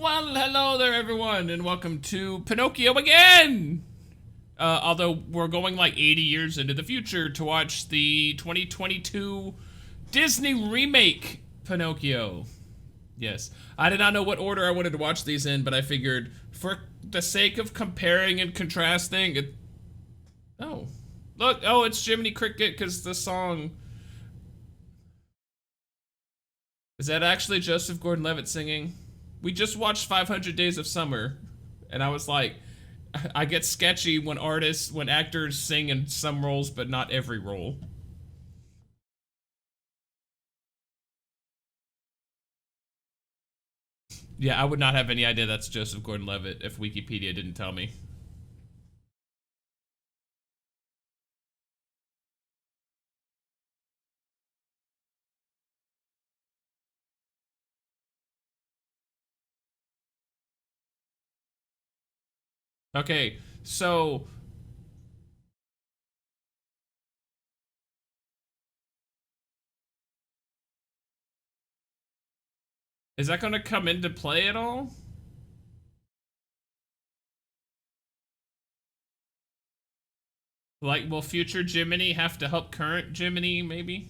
Well, hello there, everyone, and welcome to Pinocchio again! Although we're going like 80 years into the future to watch the 2022 Disney remake Pinocchio. Yes, I did not know what order I wanted to watch these in, but I figured for the sake of comparing and contrasting, oh, look, oh, it's Jiminy Cricket because the song... Is that actually Joseph Gordon-Levitt singing? We just watched 500 Days of Summer, and I was like, I get sketchy when actors sing in some roles, but not every role. Yeah, I would not have any idea that's Joseph Gordon-Levitt if Wikipedia didn't tell me. Okay, so... Is that gonna come into play at all? Like, will future Jiminy have to help current Jiminy, maybe?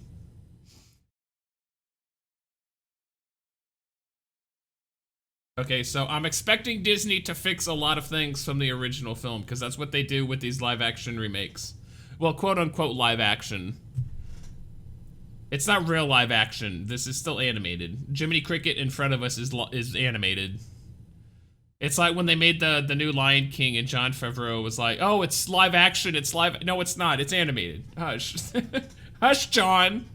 Okay, so I'm expecting Disney to fix a lot of things from the original film, because that's what they do with these live-action remakes. Well, quote-unquote live-action. It's not real live-action. This is still animated. Jiminy Cricket in front of us is animated. It's like when they made the new Lion King and Jon Favreau was like, oh, it's live-action, it's live... No, it's not. It's animated. Hush. Hush, John.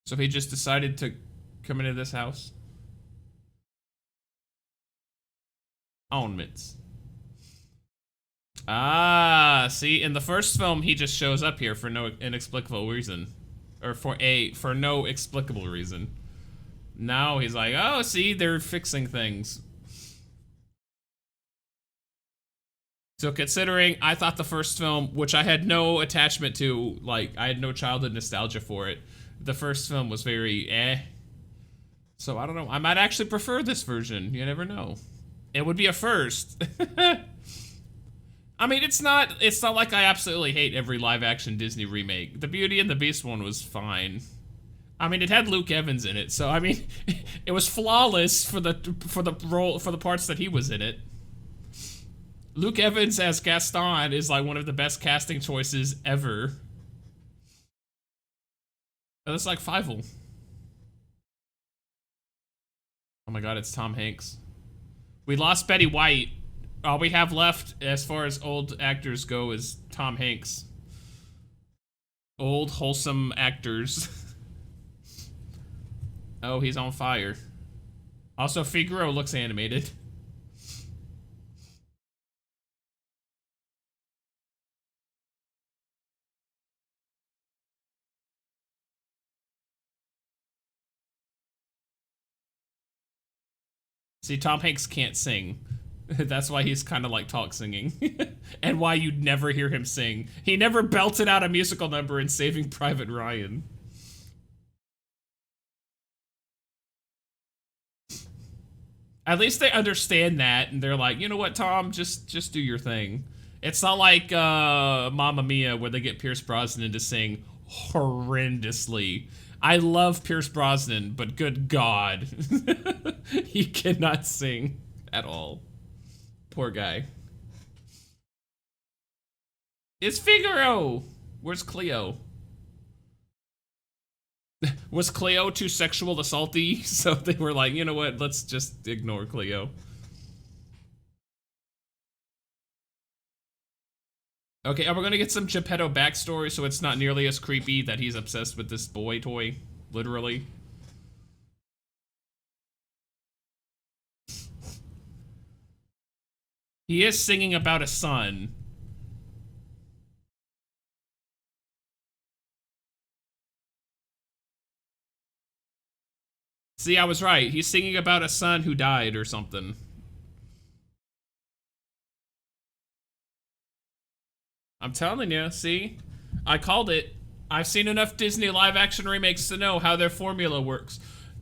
So he just decided to come into this house? Ornaments. Ah, see, in the first film, he just shows up here for no inexplicable reason. Or for no explicable reason. Now he's like, oh, see, they're fixing things. So considering I thought the first film, which I had no attachment to, like, I had no childhood nostalgia for it, the first film was very eh. So I don't know. I might actually prefer this version. You never know. It would be a first. I mean, it's not like I absolutely hate every live-action Disney remake. The Beauty and the Beast one was fine. I mean, it had Luke Evans in it, so I mean, it was flawless for the parts that he was in it. Luke Evans as Gaston is like one of the best casting choices ever. And it's like Fievel. Oh my god, it's Tom Hanks. We lost Betty White. All we have left as far as old actors go is Tom Hanks. Old, wholesome actors. Oh, he's on fire. Also, Figaro looks animated. See, Tom Hanks can't sing. That's why he's kind of like talk singing. And why you'd never hear him sing. He never belted out a musical number in Saving Private Ryan. At least they understand that, and they're like, you know what, Tom, just do your thing. It's not like Mamma Mia, where they get Pierce Brosnan to sing horrendously. I love Pierce Brosnan, but good God. He cannot sing at all. Poor guy. It's Figaro! Where's Cleo? Was Cleo too sexual assaulty? So they were like, you know what, let's just ignore Cleo. Okay, and we're gonna get some Geppetto backstory so it's not nearly as creepy that he's obsessed with this boy toy. Literally. He is singing about a son. See, I was right. He's singing about a son who died or something. I'm telling you, see? I called it. I've seen enough Disney live-action remakes to know how their formula works.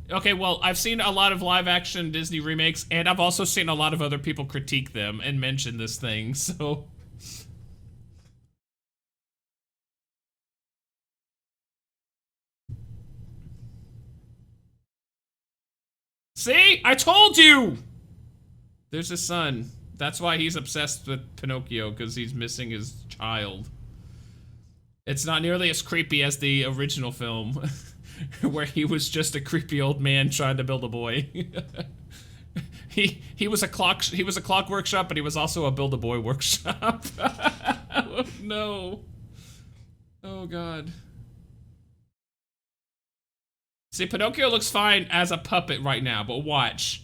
Okay, well, I've seen a lot of live-action Disney remakes, and I've also seen a lot of other people critique them and mention this thing, so... See? I told you! There's his son. That's why he's obsessed with Pinocchio, because he's missing his child. It's not nearly as creepy as the original film, where he was just a creepy old man trying to build a boy. he was a clock workshop, but he was also a build-a-boy workshop. Oh, no. Oh god. See, Pinocchio looks fine as a puppet right now, but watch.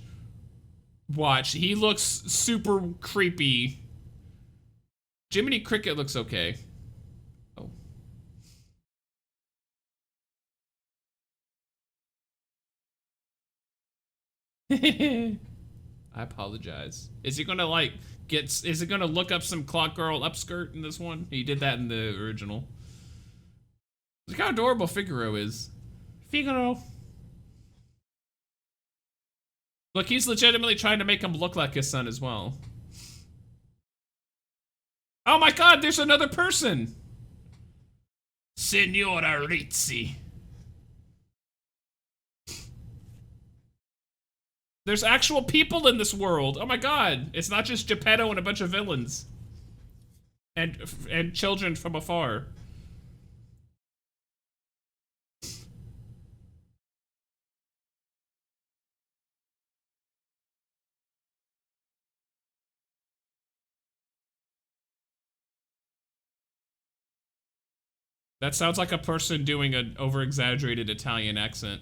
Watch. He looks super creepy. Jiminy Cricket looks okay. Oh. I apologize. Is he gonna, like, is he gonna look up some Clock Girl upskirt in this one? He did that in the original. Look how adorable Figaro is. Figaro. Look, he's legitimately trying to make him look like his son as well. Oh my god, there's another person! Signora Rizzi. There's actual people in this world. Oh my god, it's not just Geppetto and a bunch of villains. And children from afar. That sounds like a person doing an over-exaggerated Italian accent.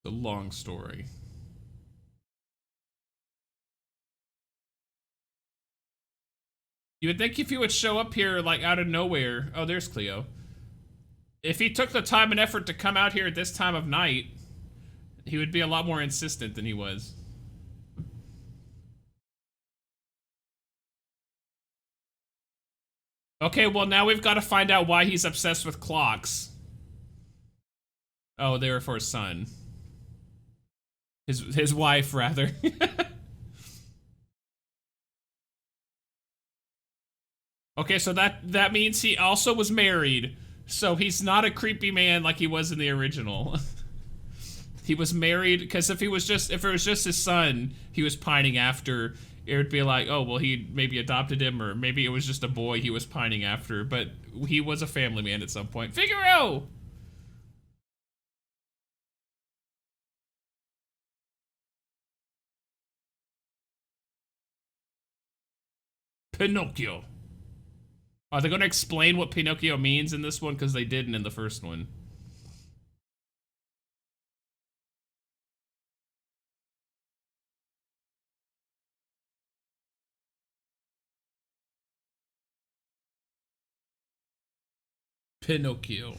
The long story. You would think if he would show up here, like, out of nowhere. Oh, there's Cleo. If he took the time and effort to come out here at this time of night, he would be a lot more insistent than he was. Okay, well now we've got to find out why he's obsessed with clocks. Oh, they were for his son. His wife, rather. Okay, so that means he also was married. So he's not a creepy man like he was in the original. He was married, because if it was just his son he was pining after, it would be like, oh, well, he maybe adopted him, or maybe it was just a boy he was pining after, but he was a family man at some point. Figaro! Pinocchio. Are they going to explain what Pinocchio means in this one? Because they didn't in the first one. Pinocchio.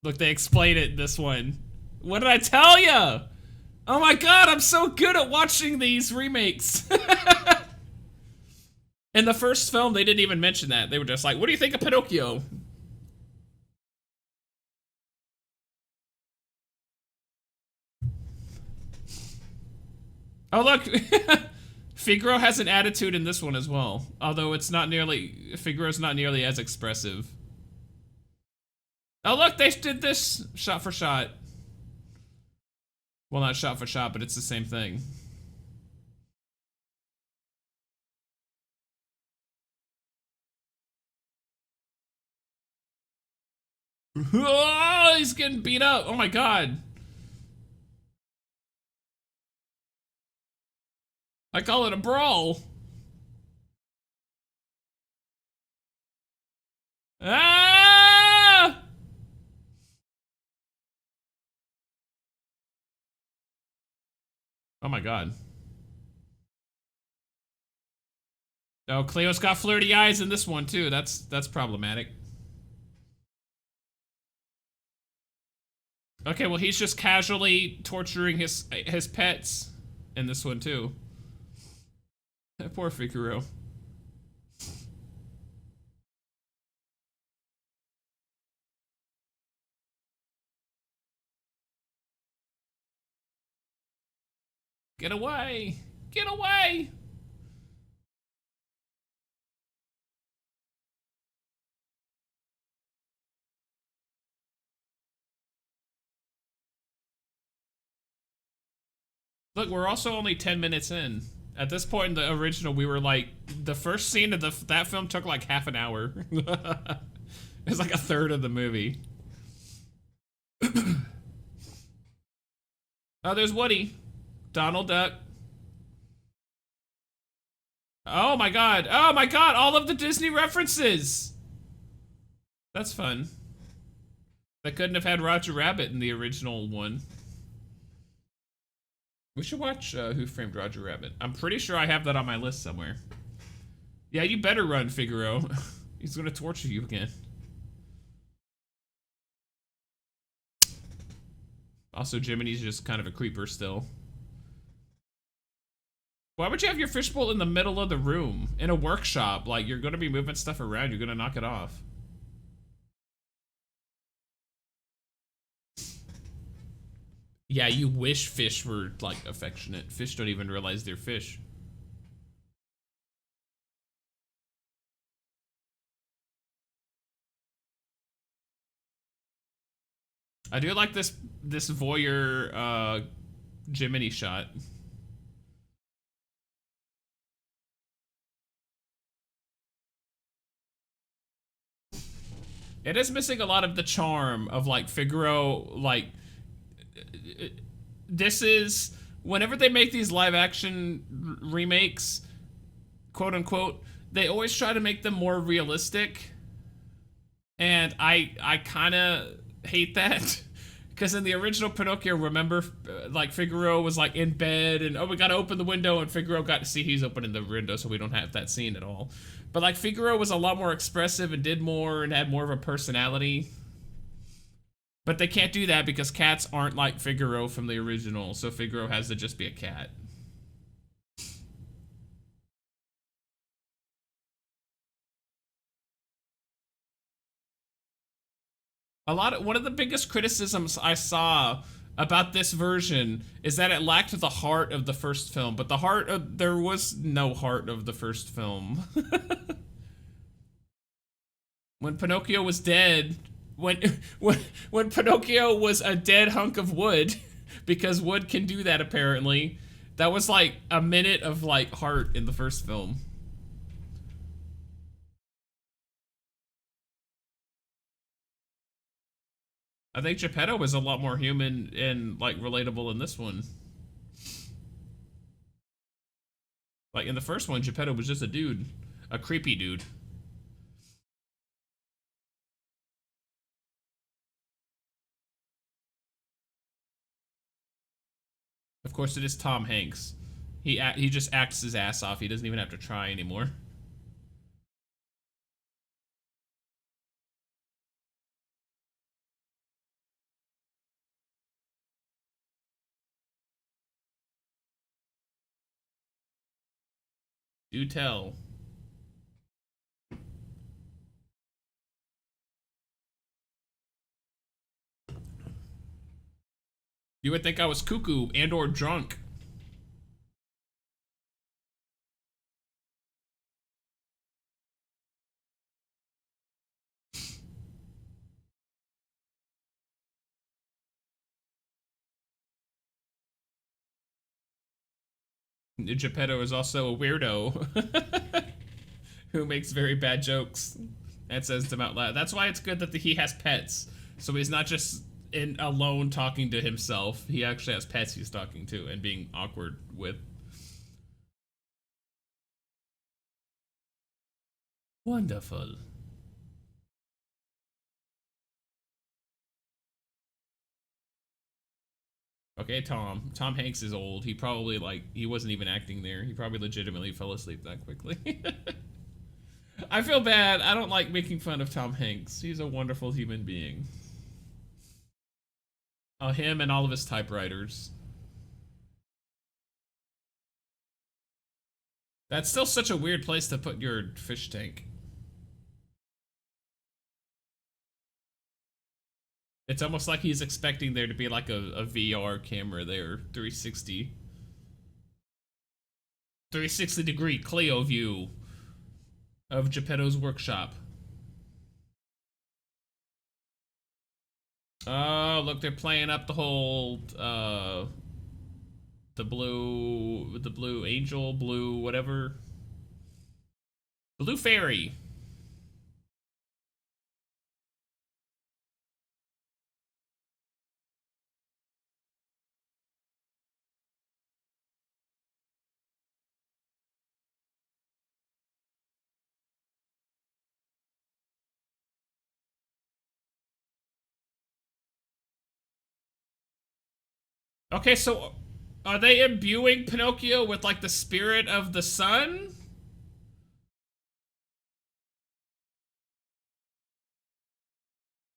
Look, they explain it in this one. What did I tell ya? Oh my god, I'm so good at watching these remakes. In the first film, they didn't even mention that. They were just like, what do you think of Pinocchio? Oh, look. Figaro has an attitude in this one as well. Although Figaro's not nearly as expressive. Oh, look, they did this shot for shot. Well, not shot for shot, but it's the same thing. Oh, he's getting beat up. Oh my god. I call it a brawl. Ah! Oh my god. Oh, Cleo's got flirty eyes in this one too. That's problematic. Okay, well he's just casually torturing his pets in this one too. Poor Figaro. Get away! Get away! Look, we're also only 10 minutes in. At this point in the original, we were like, the first scene of that film took like half an hour. It's like a third of the movie. Oh, there's Woody. Donald Duck. Oh my god. Oh my god, all of the Disney references. That's fun. They couldn't have had Roger Rabbit in the original one. We should watch Who Framed Roger Rabbit. I'm pretty sure I have that on my list somewhere. Yeah, you better run, Figaro. He's gonna torture you again. Also, Jiminy's just kind of a creeper still. Why would you have your fishbowl in the middle of the room? In a workshop? Like, you're gonna be moving stuff around, you're gonna knock it off. Yeah, you wish fish were, like, affectionate. Fish don't even realize they're fish. I do like this voyeur, Jiminy shot. It is missing a lot of the charm of, like, Figaro, like... This is... Whenever they make these live-action remakes, quote-unquote, they always try to make them more realistic. And I kind of hate that. Because in the original Pinocchio, remember, like, Figaro was, like, in bed, and, oh, we gotta open the window, and Figaro got to see he's opening the window, so we don't have that scene at all. But, like, Figaro was a lot more expressive and did more and had more of a personality. But they can't do that because cats aren't like Figaro from the original, so Figaro has to just be a cat. One of the biggest criticisms I saw about this version is that it lacked the heart of the first film, but there was no heart of the first film. When Pinocchio was dead, when Pinocchio was a dead hunk of wood, because wood can do that apparently, that was like a minute of like heart in the first film. I think Geppetto was a lot more human and like relatable in this one. Like in the first one, Geppetto was just a dude, a creepy dude. Of course, it is Tom Hanks. He just acts his ass off. He doesn't even have to try anymore. Do tell. You would think I was cuckoo and or drunk. Geppetto is also a weirdo who makes very bad jokes and says them out loud. That's why it's good that he has pets. So he's not just alone talking to himself. He actually has pets he's talking to and being awkward with. Wonderful. Okay, Tom. Tom Hanks is old. He probably, like, he wasn't even acting there. He probably legitimately fell asleep that quickly. I feel bad. I don't like making fun of Tom Hanks. He's a wonderful human being. Him and all of his typewriters. That's still such a weird place to put your fish tank. It's almost like he's expecting there to be like a VR camera there, 360. 360-degree Clio view of Geppetto's workshop. Oh, look, they're playing up the whole, the blue angel, blue whatever. Blue fairy. Okay, so are they imbuing Pinocchio with like the spirit of the sun?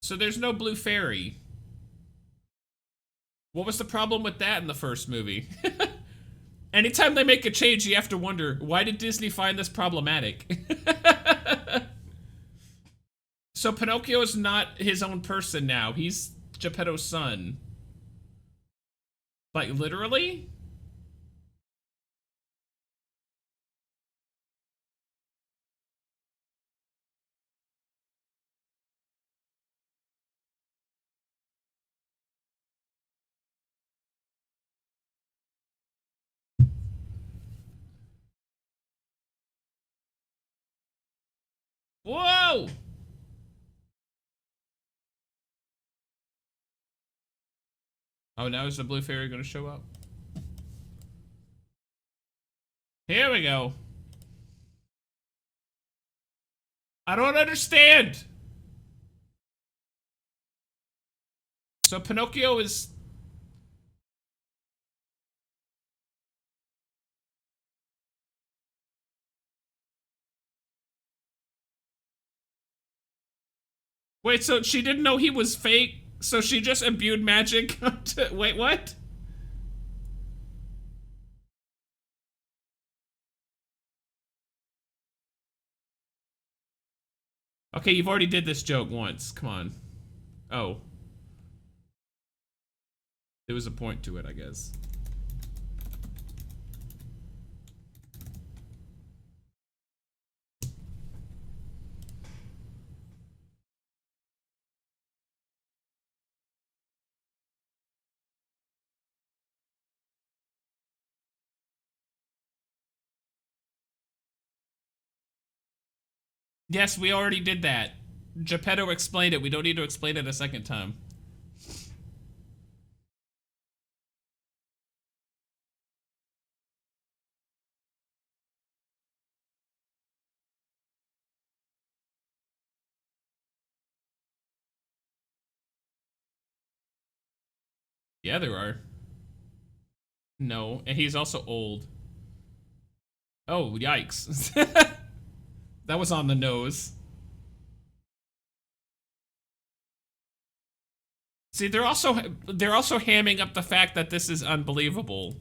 So there's no blue fairy. What was the problem with that in the first movie? Anytime they make a change, you have to wonder, why did Disney find this problematic? So Pinocchio is not his own person now. He's Geppetto's son. Like, literally? Whoa! Oh, now is the blue fairy gonna show up? Here we go. I don't understand. So Pinocchio is... Wait, so she didn't know he was fake? So she just imbued magic onto... Wait, what? Okay, you've already did this joke once. Come on. Oh. There was a point to it, I guess. Yes, we already did that. Geppetto explained it. We don't need to explain it a second time. Yeah, there are. No, and he's also old. Oh, yikes. That was on the nose. See, they're also hamming up the fact that this is unbelievable.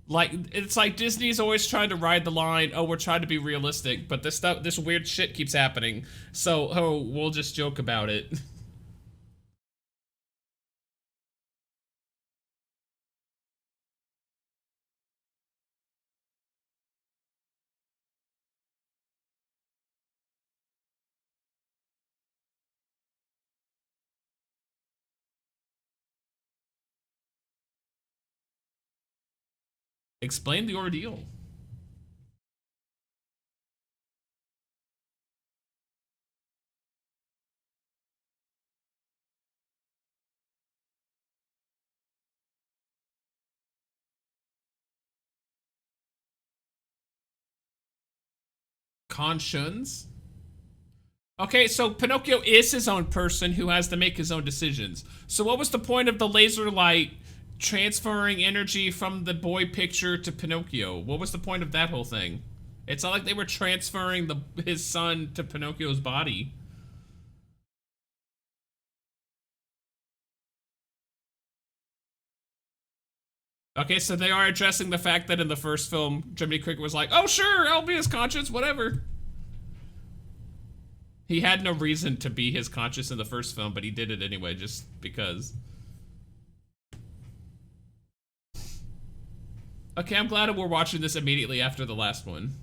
Like, it's like Disney's always trying to ride the line, oh, we're trying to be realistic, but this weird shit keeps happening. So, oh, we'll just joke about it. Explain the ordeal. Conscience? Okay, so Pinocchio is his own person who has to make his own decisions. So what was the point of the laser light transferring energy from the boy picture to Pinocchio? What was the point of that whole thing? It's not like they were transferring his son to Pinocchio's body. Okay, so they are addressing the fact that in the first film, Jiminy Cricket was like, oh sure, I'll be his conscience, whatever. He had no reason to be his conscience in the first film, but he did it anyway, just because. Okay, I'm glad we're watching this immediately after the last one.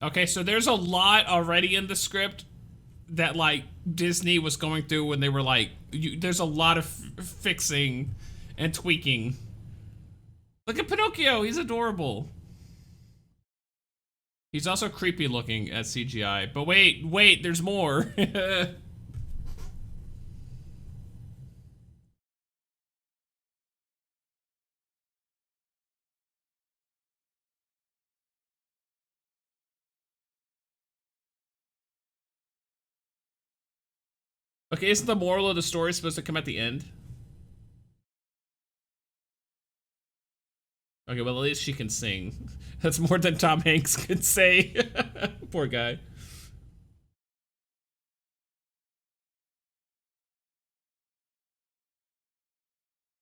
Okay, so there's a lot already in the script that like Disney was going through when they were like, there's a lot of fixing and tweaking. Look at Pinocchio, he's adorable. He's also creepy looking as CGI, but wait, there's more. Okay, isn't the moral of the story supposed to come at the end? Okay, well at least she can sing. That's more than Tom Hanks could say. Poor guy.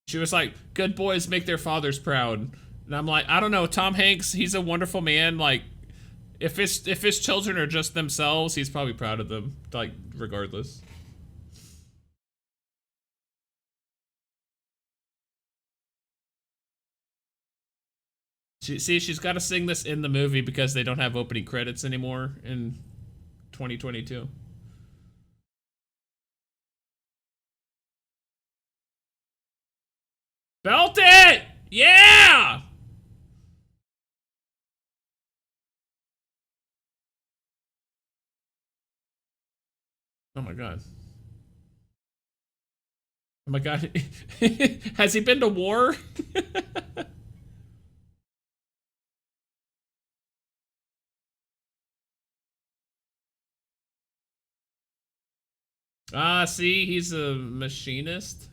She was like, good boys make their fathers proud. And I'm like, I don't know, Tom Hanks, he's a wonderful man. Like, if his children are just themselves, he's probably proud of them. Like, regardless. She's got to sing this in the movie because they don't have opening credits anymore in 2022. Belt it! Yeah! Oh my god. Oh my god. Has he been to war? Ah, see, he's a machinist.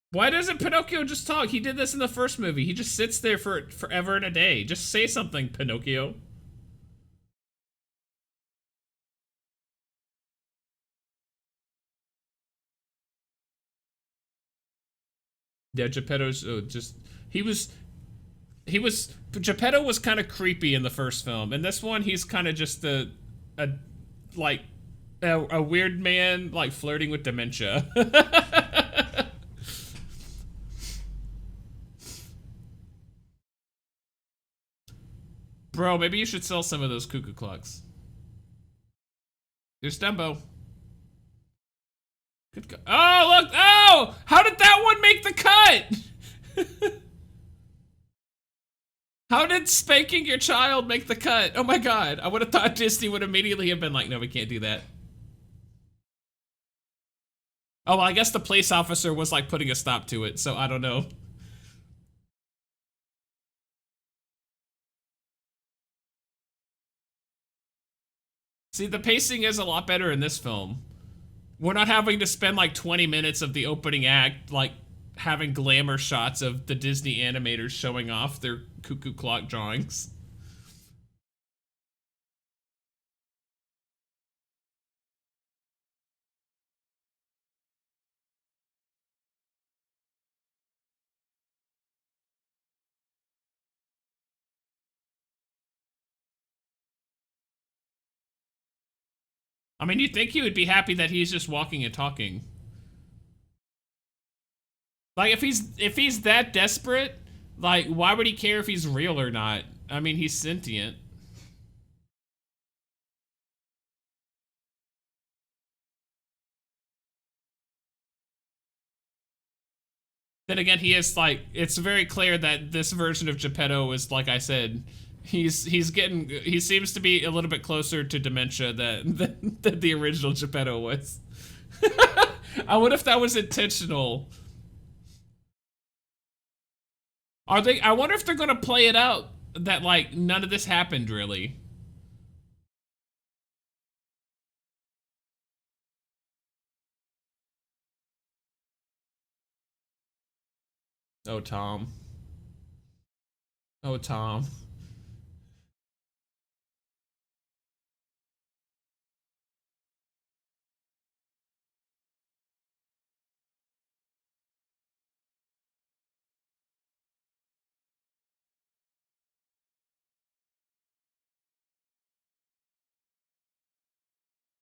Why doesn't Pinocchio just talk? He did this in the first movie. He just sits there for forever and a day. Just say something, Pinocchio. Yeah, Geppetto's just Geppetto was kind of creepy in the first film. In this one, he's kind of just a like a weird man like flirting with dementia. Bro, maybe you should sell some of those cuckoo clocks. There's Dumbo. Oh, look! Oh! How did that one make the cut? How did spanking your child make the cut? Oh my god. I would have thought Disney would immediately have been like, no, we can't do that. Oh, well, I guess the police officer was like putting a stop to it, so I don't know. See, the pacing is a lot better in this film. We're not having to spend like 20 minutes of the opening act, like, having glamour shots of the Disney animators showing off their cuckoo clock drawings. I mean, you'd think he would be happy that he's just walking and talking. Like, if he's that desperate, like, why would he care if he's real or not? I mean, he's sentient. Then again, he is like, it's very clear that this version of Geppetto is, like I said, he seems to be a little bit closer to dementia than the original Geppetto was. I wonder if that was intentional. I wonder if they're gonna play it out that like none of this happened really. Oh, Tom. Oh, Tom.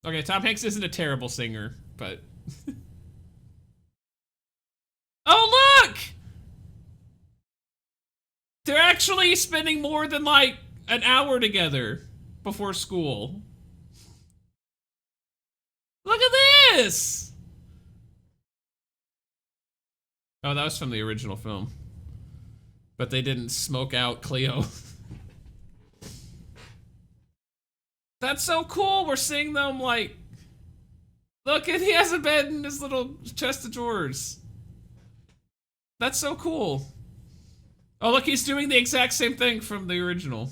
Okay, Tom Hanks isn't a terrible singer, but... Oh, look! They're actually spending more than, like, an hour together before school. Look at this! Oh, that was from the original film. But they didn't smoke out Cleo. That's so cool. We're seeing them, like... Look, and he has a bed in his little chest of drawers. That's so cool. Oh, look, he's doing the exact same thing from the original.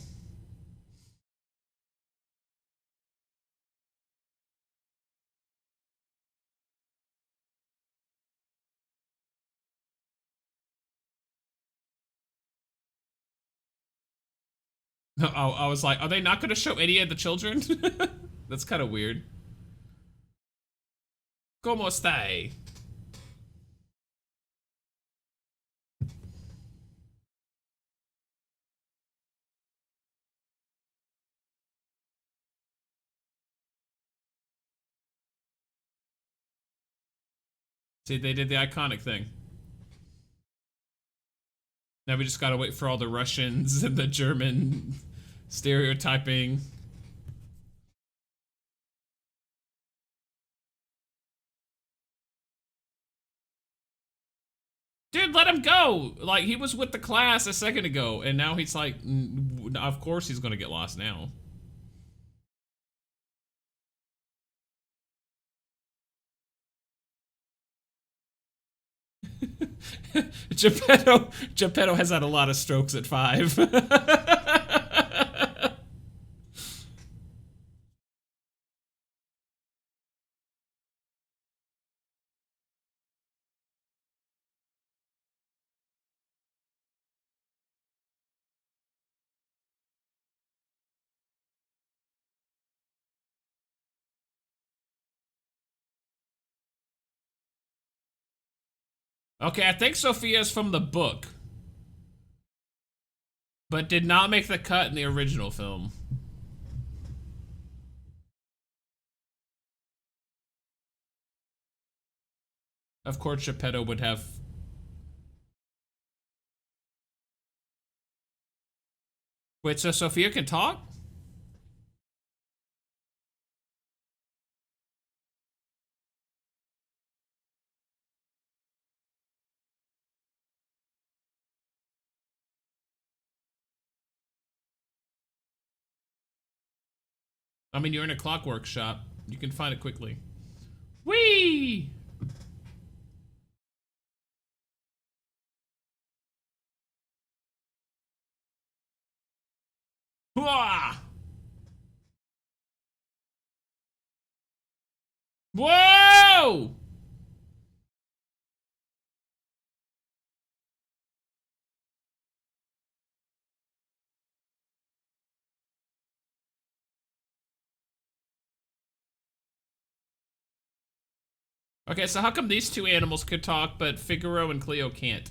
Oh, I was like, are they not going to show any of the children? That's kind of weird. ¿Cómo está? See, they did the iconic thing. Now we just gotta wait for all the Russians and the German stereotyping. Dude, let him go! Like, he was with the class a second ago, and now he's like, of course he's gonna get lost now. Geppetto has had a lot of strokes at 5. Okay, I think Sophia's from the book, but did not make the cut in the original film. Of course, Geppetto would have... Wait, so Sophia can talk? I mean, you're in a clockwork shop. You can find it quickly. Whee! Hooah! Whoa! Okay, so how come these two animals could talk, but Figaro and Cleo can't?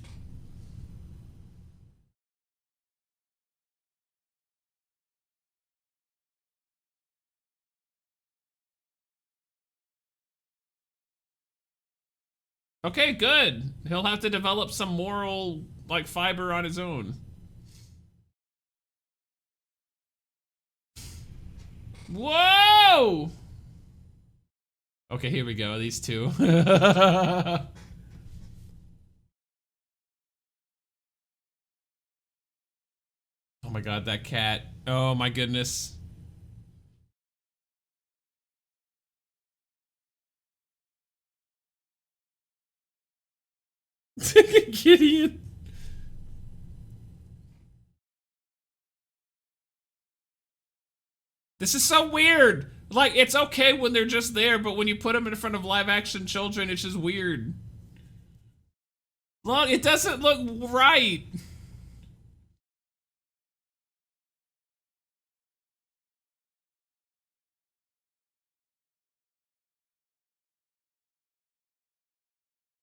Okay, good. He'll have to develop some moral, like, fiber on his own. Whoa! Okay, here we go, these two. my god, that cat. Oh my goodness. Gideon. This is so weird. Like, it's okay when they're just there, but when you put them in front of live action children, it's just weird. Look, it doesn't look right.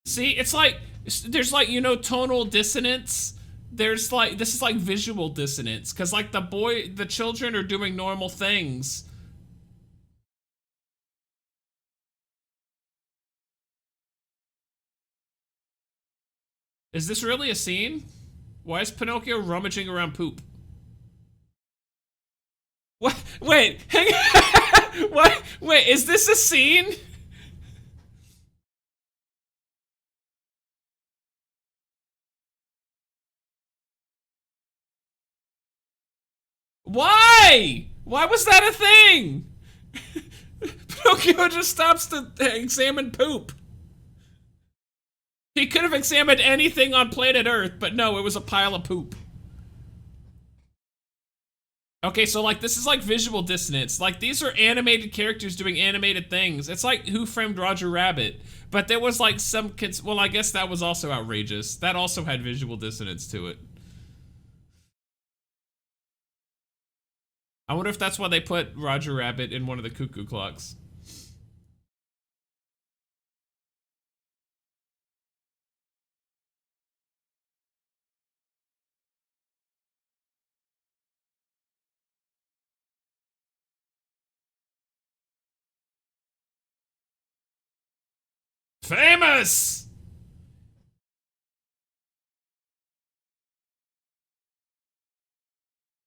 See, it's like, there's like, tonal dissonance. There's like, this is like visual dissonance. Cause like the children are doing normal things. Is this really a scene? Why is Pinocchio rummaging around poop? What? Wait, hang on. What? Wait, is this a scene? Why? Why was that a thing? Pinocchio just stops to examine poop. He could have examined anything on planet Earth, but no, it was a pile of poop. Okay, so like this is like visual dissonance. Like these are animated characters doing animated things. It's like Who Framed Roger Rabbit, but there was like some kids. Well, I guess that was also outrageous. That also had visual dissonance to it. I wonder if that's why they put Roger Rabbit in one of the cuckoo clocks. Famous!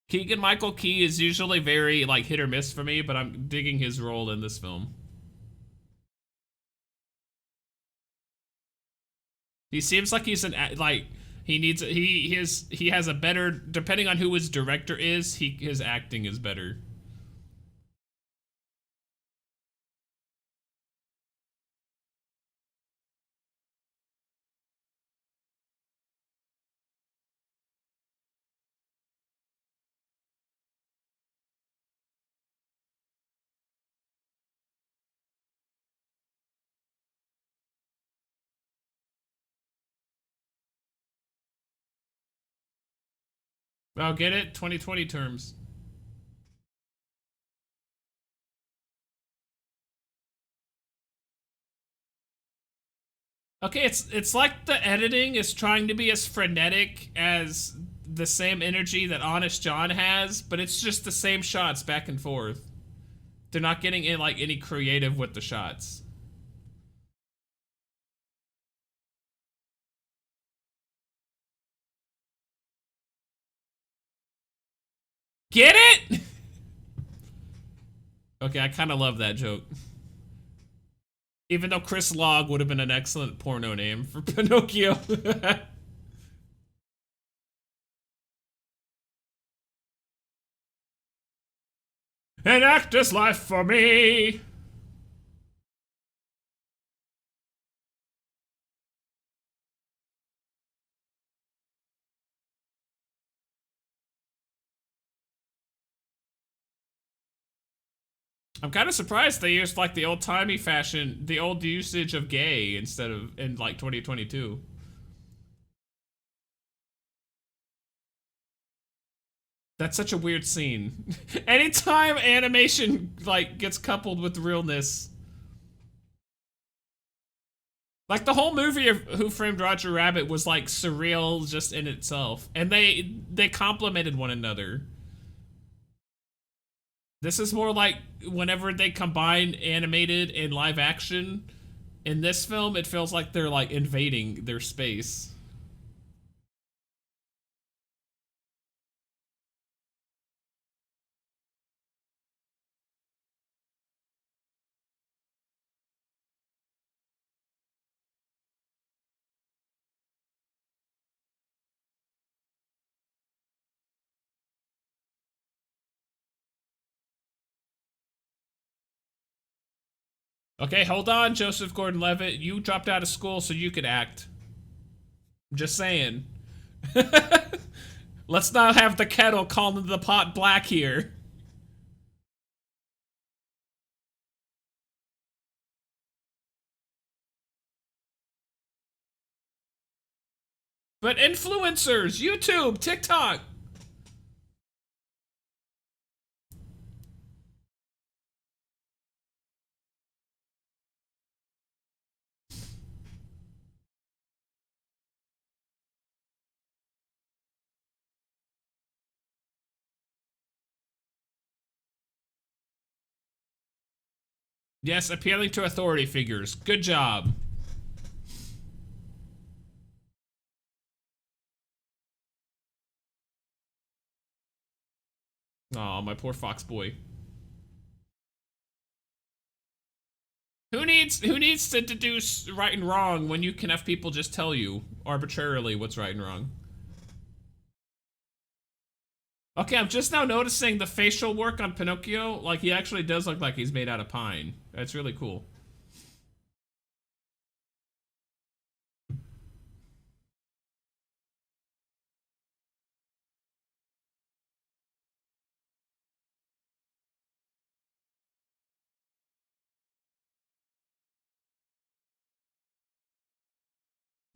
Keegan-Michael Key is usually very like hit or miss for me, but I'm digging his role in this film. He seems like he's like he needs he has a better, depending on who his director is, his acting is better. Oh, get it? 2020 terms. Okay, it's like the editing is trying to be as frenetic as the same energy that Honest John has, but it's just the same shots back and forth. They're not getting in like any creative with the shots. Get it? Okay, I kind of love that joke. Even though Chris Log would have been an excellent porno name for Pinocchio. An actor's life for me. I'm kind of surprised they used like the old-timey fashion, the old usage of gay instead of in like 2022. That's such a weird scene. Anytime animation like gets coupled with realness. Like the whole movie of Who Framed Roger Rabbit was like surreal just in itself. And they complemented one another. This is more like whenever they combine animated and live action. In this film, it feels like they're like invading their space. Okay, hold on, Joseph Gordon-Levitt. You dropped out of school so you could act. Just saying. Let's not have the kettle calling the pot black here. But influencers, YouTube, TikTok. Yes, appealing to authority figures. Good job. Oh, my poor fox boy. Who needs to deduce right and wrong when you can have people just tell you arbitrarily what's right and wrong? Okay, I'm just now noticing the facial work on Pinocchio. Like, he actually does look like he's made out of pine. That's really cool.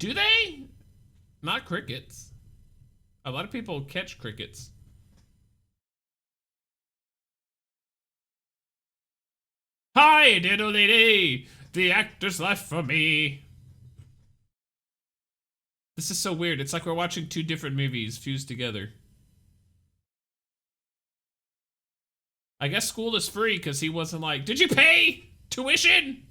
Do they? Not crickets. A lot of people catch crickets. Hi, diddly dee! The actor's left for me. This is so weird. It's like we're watching two different movies fused together. I guess school is free because he wasn't like, did you pay tuition?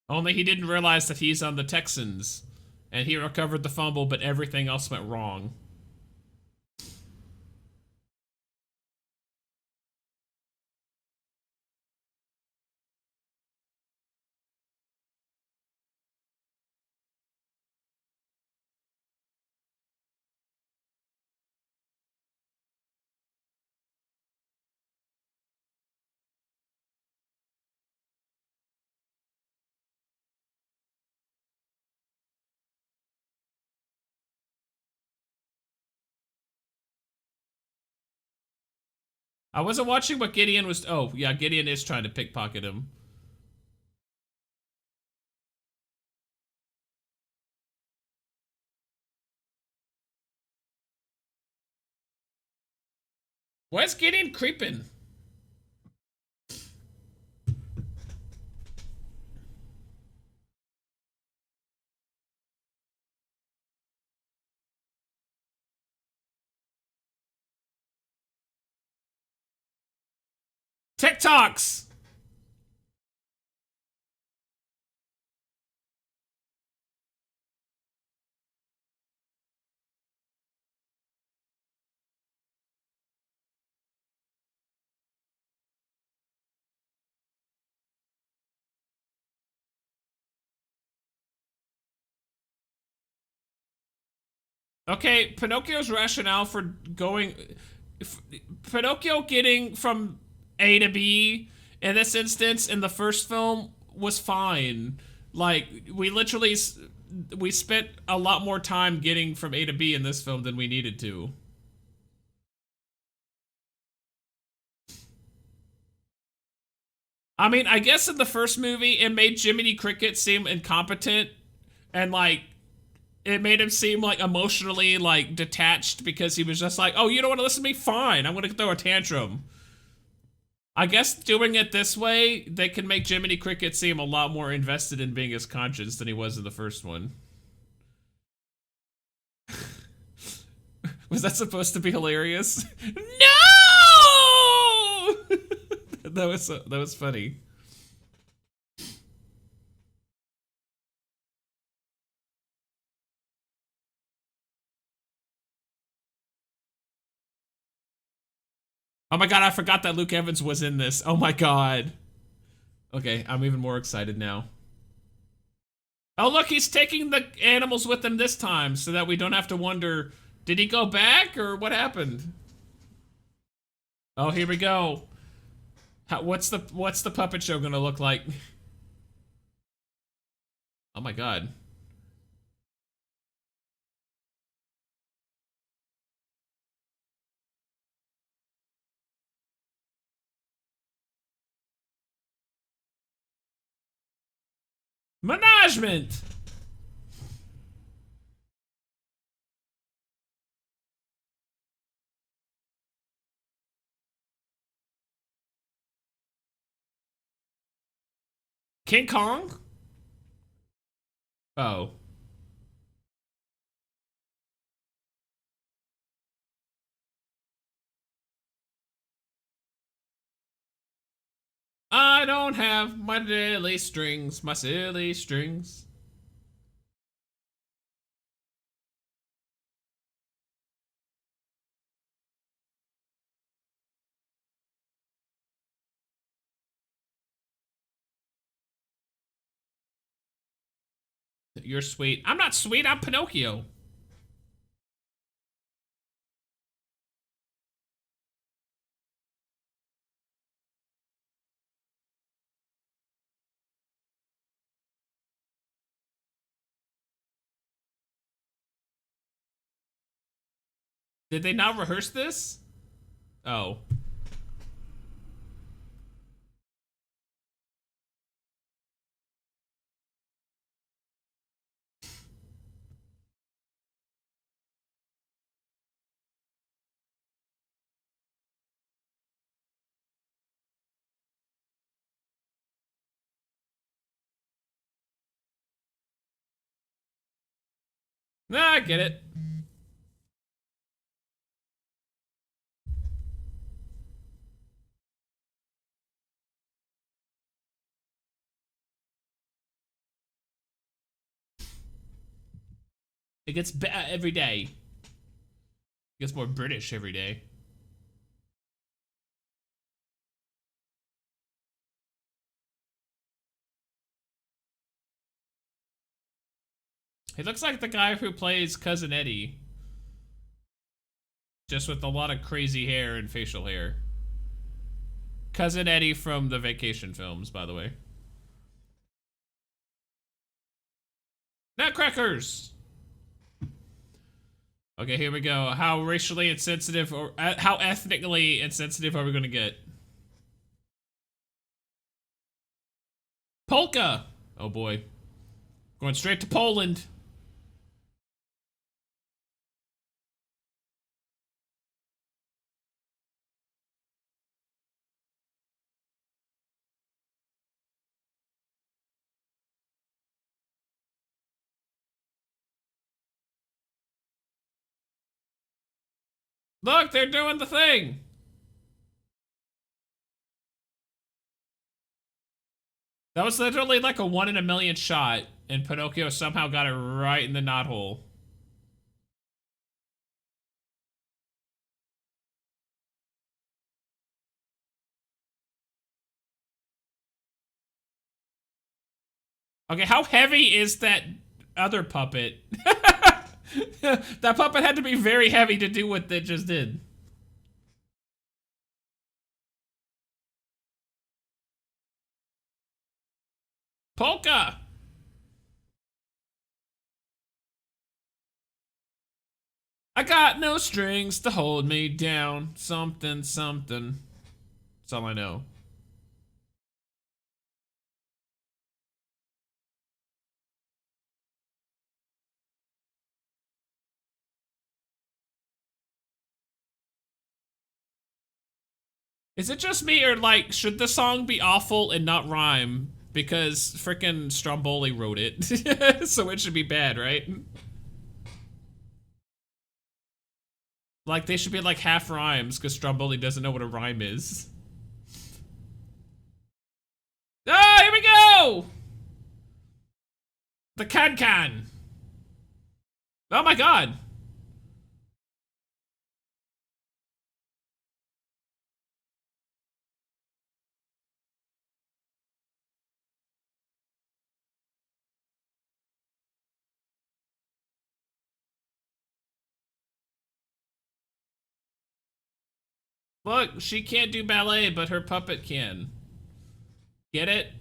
Only he didn't realize that he's on the Texans. And he recovered the fumble, but everything else went wrong. I wasn't watching what Gideon was. Oh, yeah, Gideon is trying to pickpocket him. Why is Gideon creeping? TikToks! Okay, Pinocchio's rationale for going... Pinocchio getting from A to B, in this instance, in the first film, was fine. Like, we spent a lot more time getting from A to B in this film than we needed to. I mean, I guess in the first movie, it made Jiminy Cricket seem incompetent, and, like, it made him seem, like, emotionally, like, detached because he was just like, oh, you don't want to listen to me? Fine, I'm gonna throw a tantrum. I guess doing it this way, they can make Jiminy Cricket seem a lot more invested in being his conscience than he was in the first one. Was that supposed to be hilarious? No! That was funny. Oh my god, I forgot that Luke Evans was in this. Oh my god. Okay, I'm even more excited now. Oh, look, he's taking the animals with him this time so that we don't have to wonder, did he go back or what happened? Oh, here we go. What's the puppet show gonna look like? Oh my god. Management! King Kong? Oh. I don't have my silly strings, my silly strings. You're sweet. I'm not sweet, I'm Pinocchio. Did they not rehearse this? Oh. Nah, I get it. It gets better every day. It gets more British every day. He looks like the guy who plays Cousin Eddie. Just with a lot of crazy hair and facial hair. Cousin Eddie from the Vacation films, by the way. Nutcrackers! Okay, here we go. How racially insensitive or how ethnically insensitive are we gonna get? Polka! Oh boy. Going straight to Poland. Look, they're doing the thing! That was literally like a 1 in a million shot, and Pinocchio somehow got it right in the knothole. Okay, how heavy is that other puppet? That puppet had to be very heavy to do what it just did. Polka! I got no strings to hold me down. Something, something. That's all I know. Is it just me, or like, should the song be awful and not rhyme? Because frickin' Stromboli wrote it. So it should be bad, right? Like, they should be like half rhymes, because Stromboli doesn't know what a rhyme is. Ah, here we go! The can-can. Oh my god. Look, she can't do ballet, but her puppet can. Get it?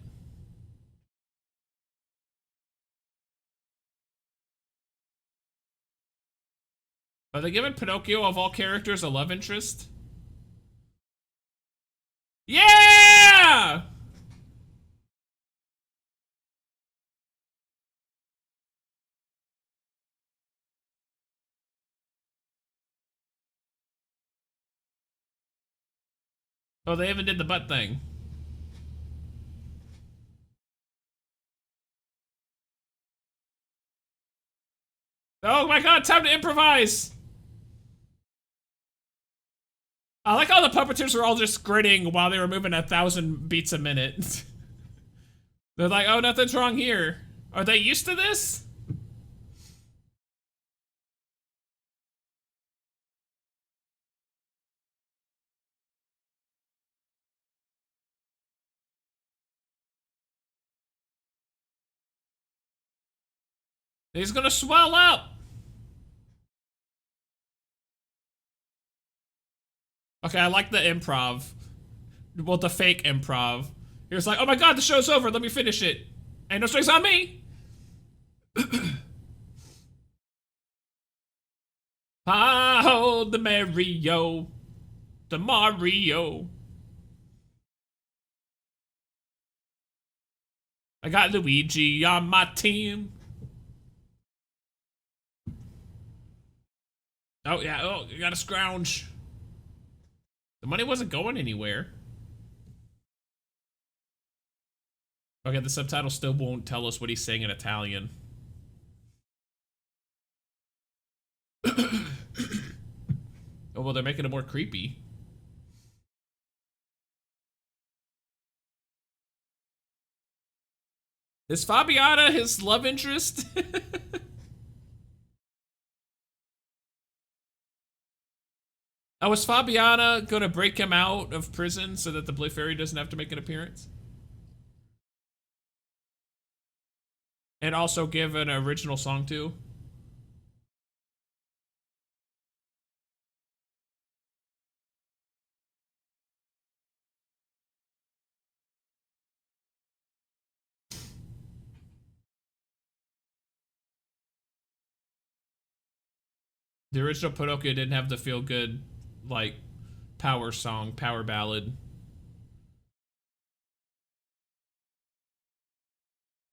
Are they giving Pinocchio, of all characters, a love interest? Yeah! Oh, they even did the butt thing. Oh my god, time to improvise! I like how the puppeteers were all just grinning while they were moving 1,000 beats a minute. They're like, oh, nothing's wrong here. Are they used to this? He's gonna swell up. Okay, I like the improv. Well, the fake improv. He was like, oh my god, the show's over, let me finish it. Ain't no strings on me. I hold the Mario. The Mario. I got Luigi on my team. Oh yeah, oh, you gotta scrounge. The money wasn't going anywhere. Okay, the subtitle still won't tell us what he's saying in Italian. Oh, well, they're making it more creepy. Is Fabiana his love interest? Oh, is Fabiana gonna break him out of prison so that the Blue Fairy doesn't have to make an appearance? And also give an original song too? The original Pinocchio didn't have the feel-good, like, power song, power ballad.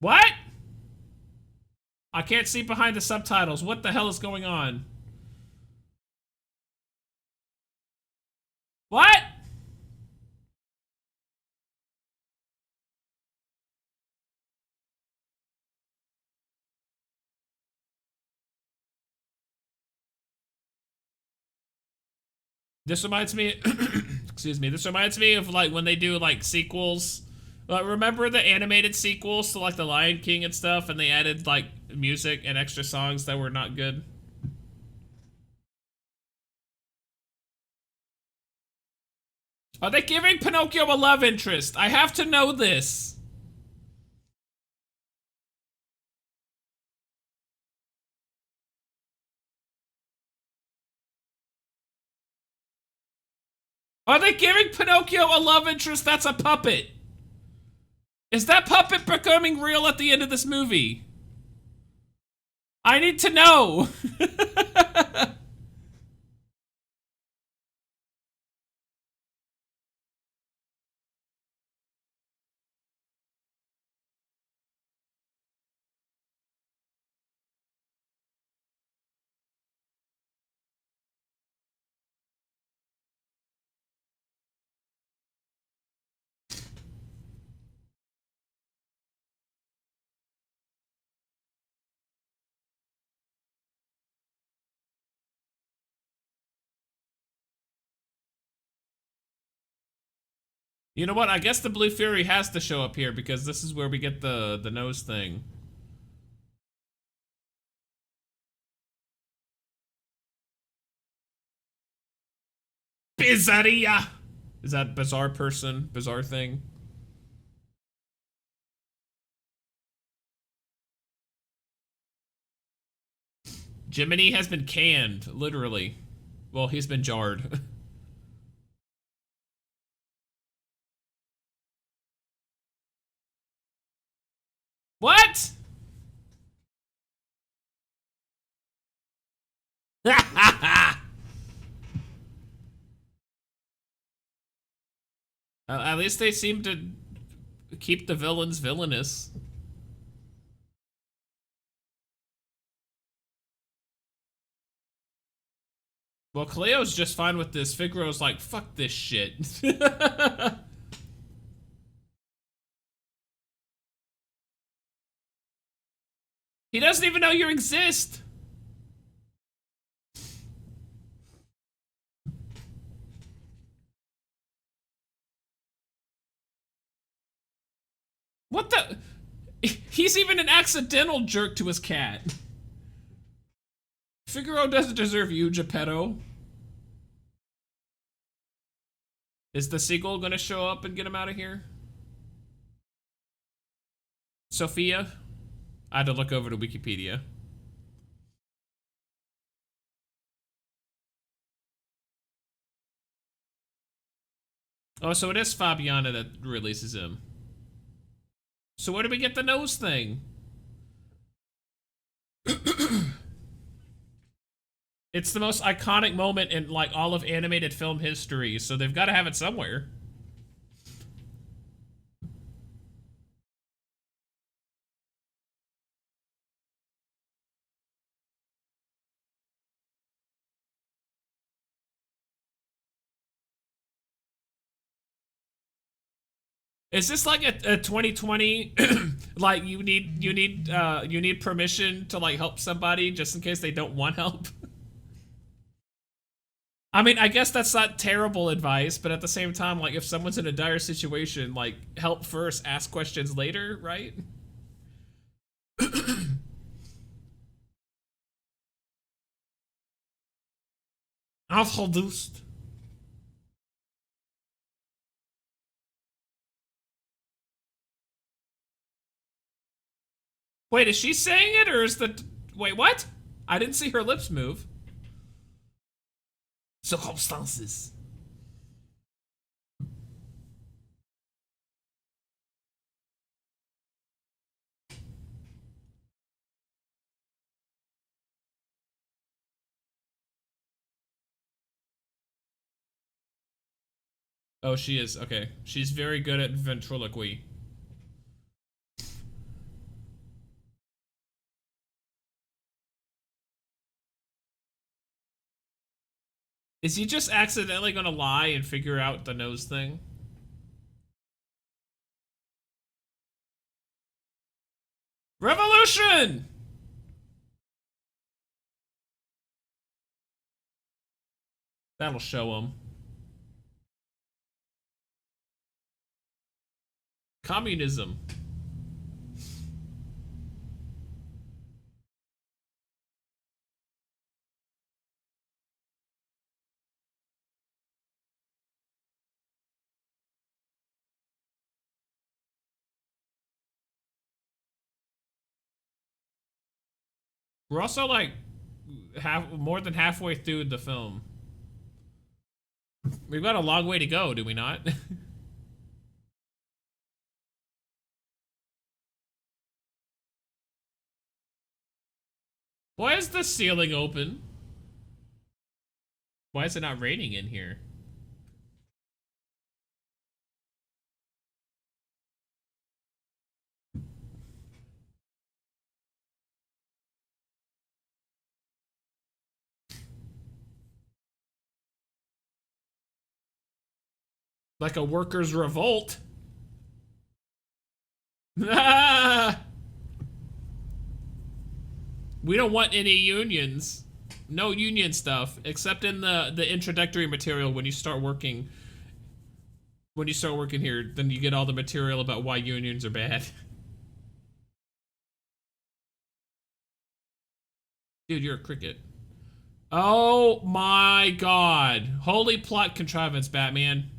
What? I can't see behind the subtitles. What the hell is going on? What? This reminds me, excuse me, this reminds me of like when they do like sequels. Remember the animated sequels to like The Lion King and stuff, and they added like music and extra songs that were not good? Are they giving Pinocchio a love interest? I have to know this. Are they giving Pinocchio a love interest that's a puppet? Is that puppet becoming real at the end of this movie? I need to know. You know what? I guess the Blue Fury has to show up here because this is where we get the nose thing. Bizarria! Is that bizarre person? Bizarre thing? Jiminy has been canned, literally. Well, he's been jarred. What? At least they seem to keep the villains villainous. Well, Cleo's just fine with this. Figaro's like, fuck this shit. He doesn't even know you exist. What the? He's even an accidental jerk to his cat. Figaro doesn't deserve you, Geppetto. Is the sequel gonna show up and get him out of here? Sophia? I had to look over to Wikipedia. Oh, so it is Fabiana that releases him. So where do we get the nose thing? It's the most iconic moment in like all of animated film history, so they've got to have it somewhere. Is this like a 2020 like you need permission to like help somebody just in case they don't want help? I mean, I guess that's not terrible advice, but at the same time, like if someone's in a dire situation, like help first, ask questions later, right? Afgeloosd. Wait, is she saying it or is the wait, what? I didn't see her lips move. Circumstances. Oh, she is. Okay. She's very good at ventriloquy. Is he just accidentally gonna lie and figure out the nose thing? Revolution! That'll show him. Communism. We're also like more than halfway through the film. We've got a long way to go, do we not? Why is the ceiling open? Why is it not raining in here? Like a workers' revolt. Ah! We don't want any unions. No union stuff, except in the introductory material when you start working. When you start working here, then you get all the material about why unions are bad. Dude, you're a cricket. Oh my god. Holy plot contrivance, Batman.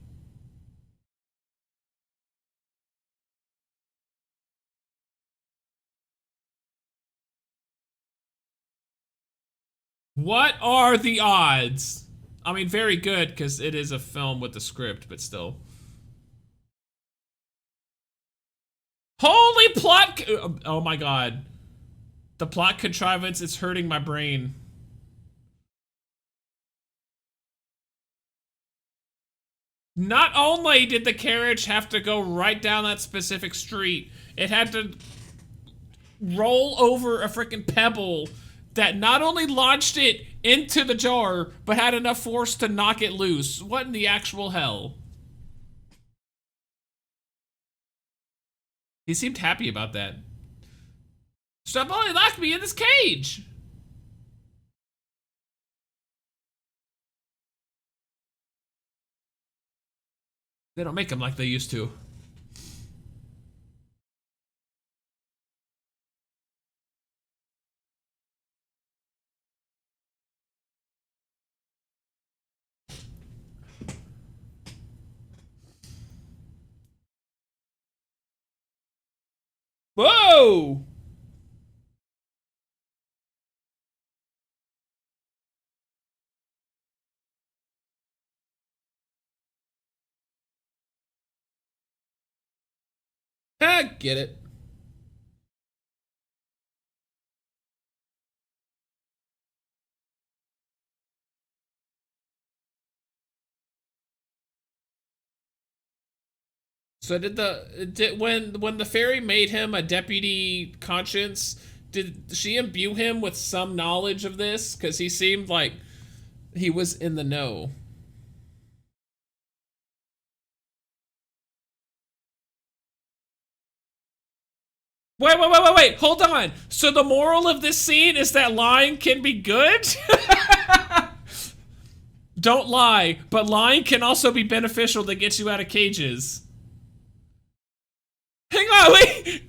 What are the odds? I mean, very good, because it is a film with a script, but still. Holy plot! Oh my god. The plot contrivance is hurting my brain. Not only did the carriage have to go right down that specific street, it had to roll over a freaking pebble that not only launched it into the jar, but had enough force to knock it loose. What in the actual hell? He seemed happy about that. Stop only locked me in this cage! They don't make them like they used to. Whoa! I get it. So when the fairy made him a deputy conscience, did she imbue him with some knowledge of this? Because he seemed like he was in the know. Wait, hold on. So the moral of this scene is that lying can be good? Don't lie, but lying can also be beneficial to get you out of cages. Hang on, wait!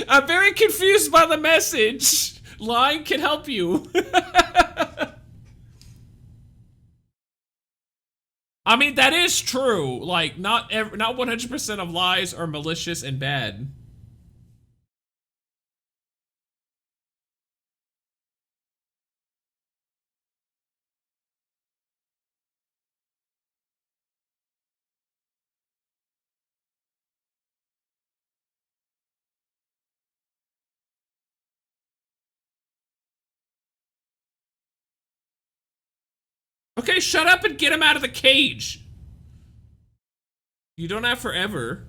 I'm very confused by the message. Lying can help you. I mean, that is true. Like, not 100% of lies are malicious and bad. Okay, shut up and get him out of the cage. You don't have forever.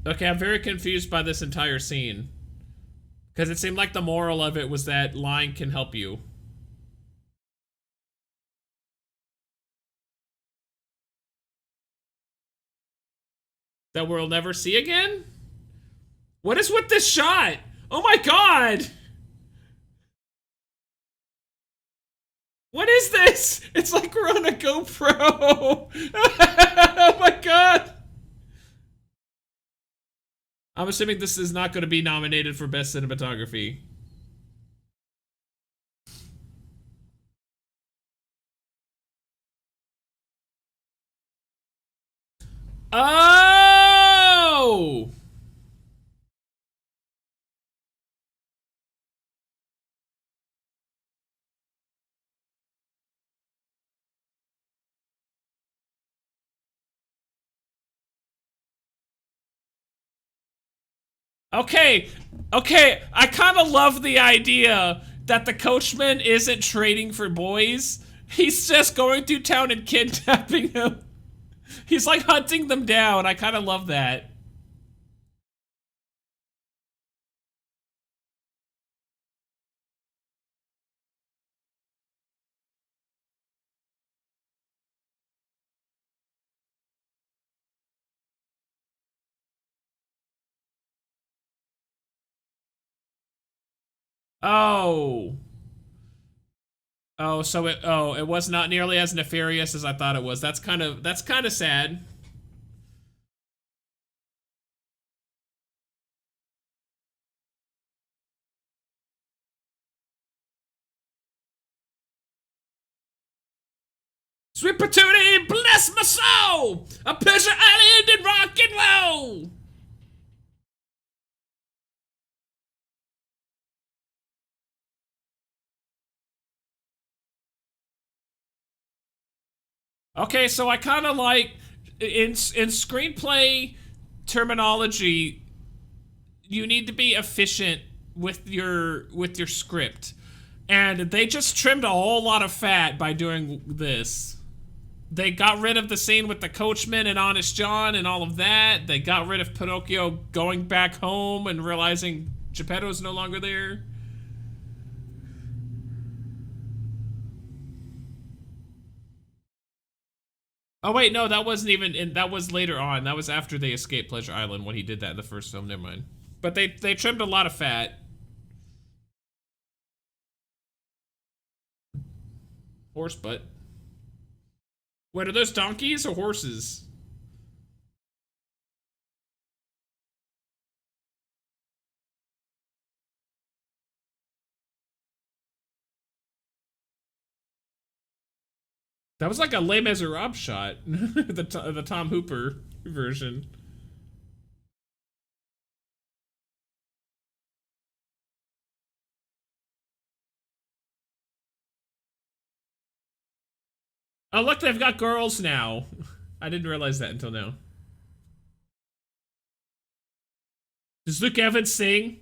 Okay, I'm very confused by this entire scene. Because it seemed like the moral of it was that lying can help you. That we'll never see again? What is with this shot? Oh my god! What is this? It's like we're on a GoPro. Oh my god! I'm assuming this is not going to be nominated for Best Cinematography. Oh! Okay, I kind of love the idea that the coachman isn't trading for boys. He's just going through town and kidnapping them. He's like hunting them down. I kind of love that. Oh. It was not nearly as nefarious as I thought it was. That's kind of sad. Sweet patootie, bless my soul! A pleasure island in rock and roll! Okay, so I kind of like in screenplay terminology, you need to be efficient with your script. And they just trimmed a whole lot of fat by doing this. They got rid of the scene with the coachman and Honest John and all of that. They got rid of Pinocchio going back home and realizing Geppetto's no longer there. Oh wait, no, that wasn't even in, that was later on. That was after they escaped Pleasure Island when he did that in the first film. Never mind. But they trimmed a lot of fat. Horse butt. Wait, are those donkeys or horses? That was like a Les Miserables shot. The Tom Hooper version. Oh look, they've got girls now. I didn't realize that until now. Does Luke Evans sing?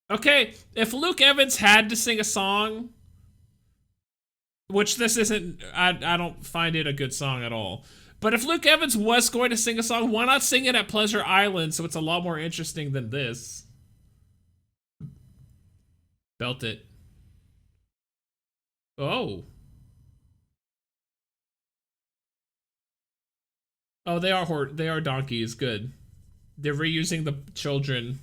Okay, if Luke Evans had to sing a song, which this isn't, I don't find it a good song at all. But if Luke Evans was going to sing a song, why not sing it at Pleasure Island so it's a lot more interesting than this? Belt it. Oh. Oh, they are donkeys. Good. They're reusing the children.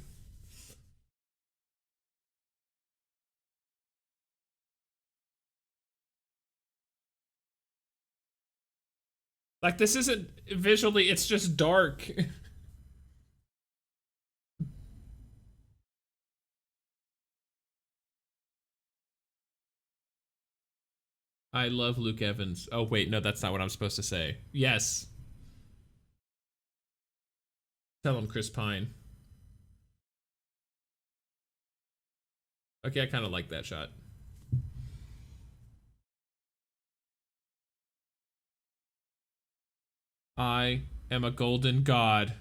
Like this isn't visually, it's just dark. I love Luke Evans. Oh wait, no, that's not what I'm supposed to say. Yes. Tell him Chris Pine. Okay, I kind of like that shot. I am a golden god.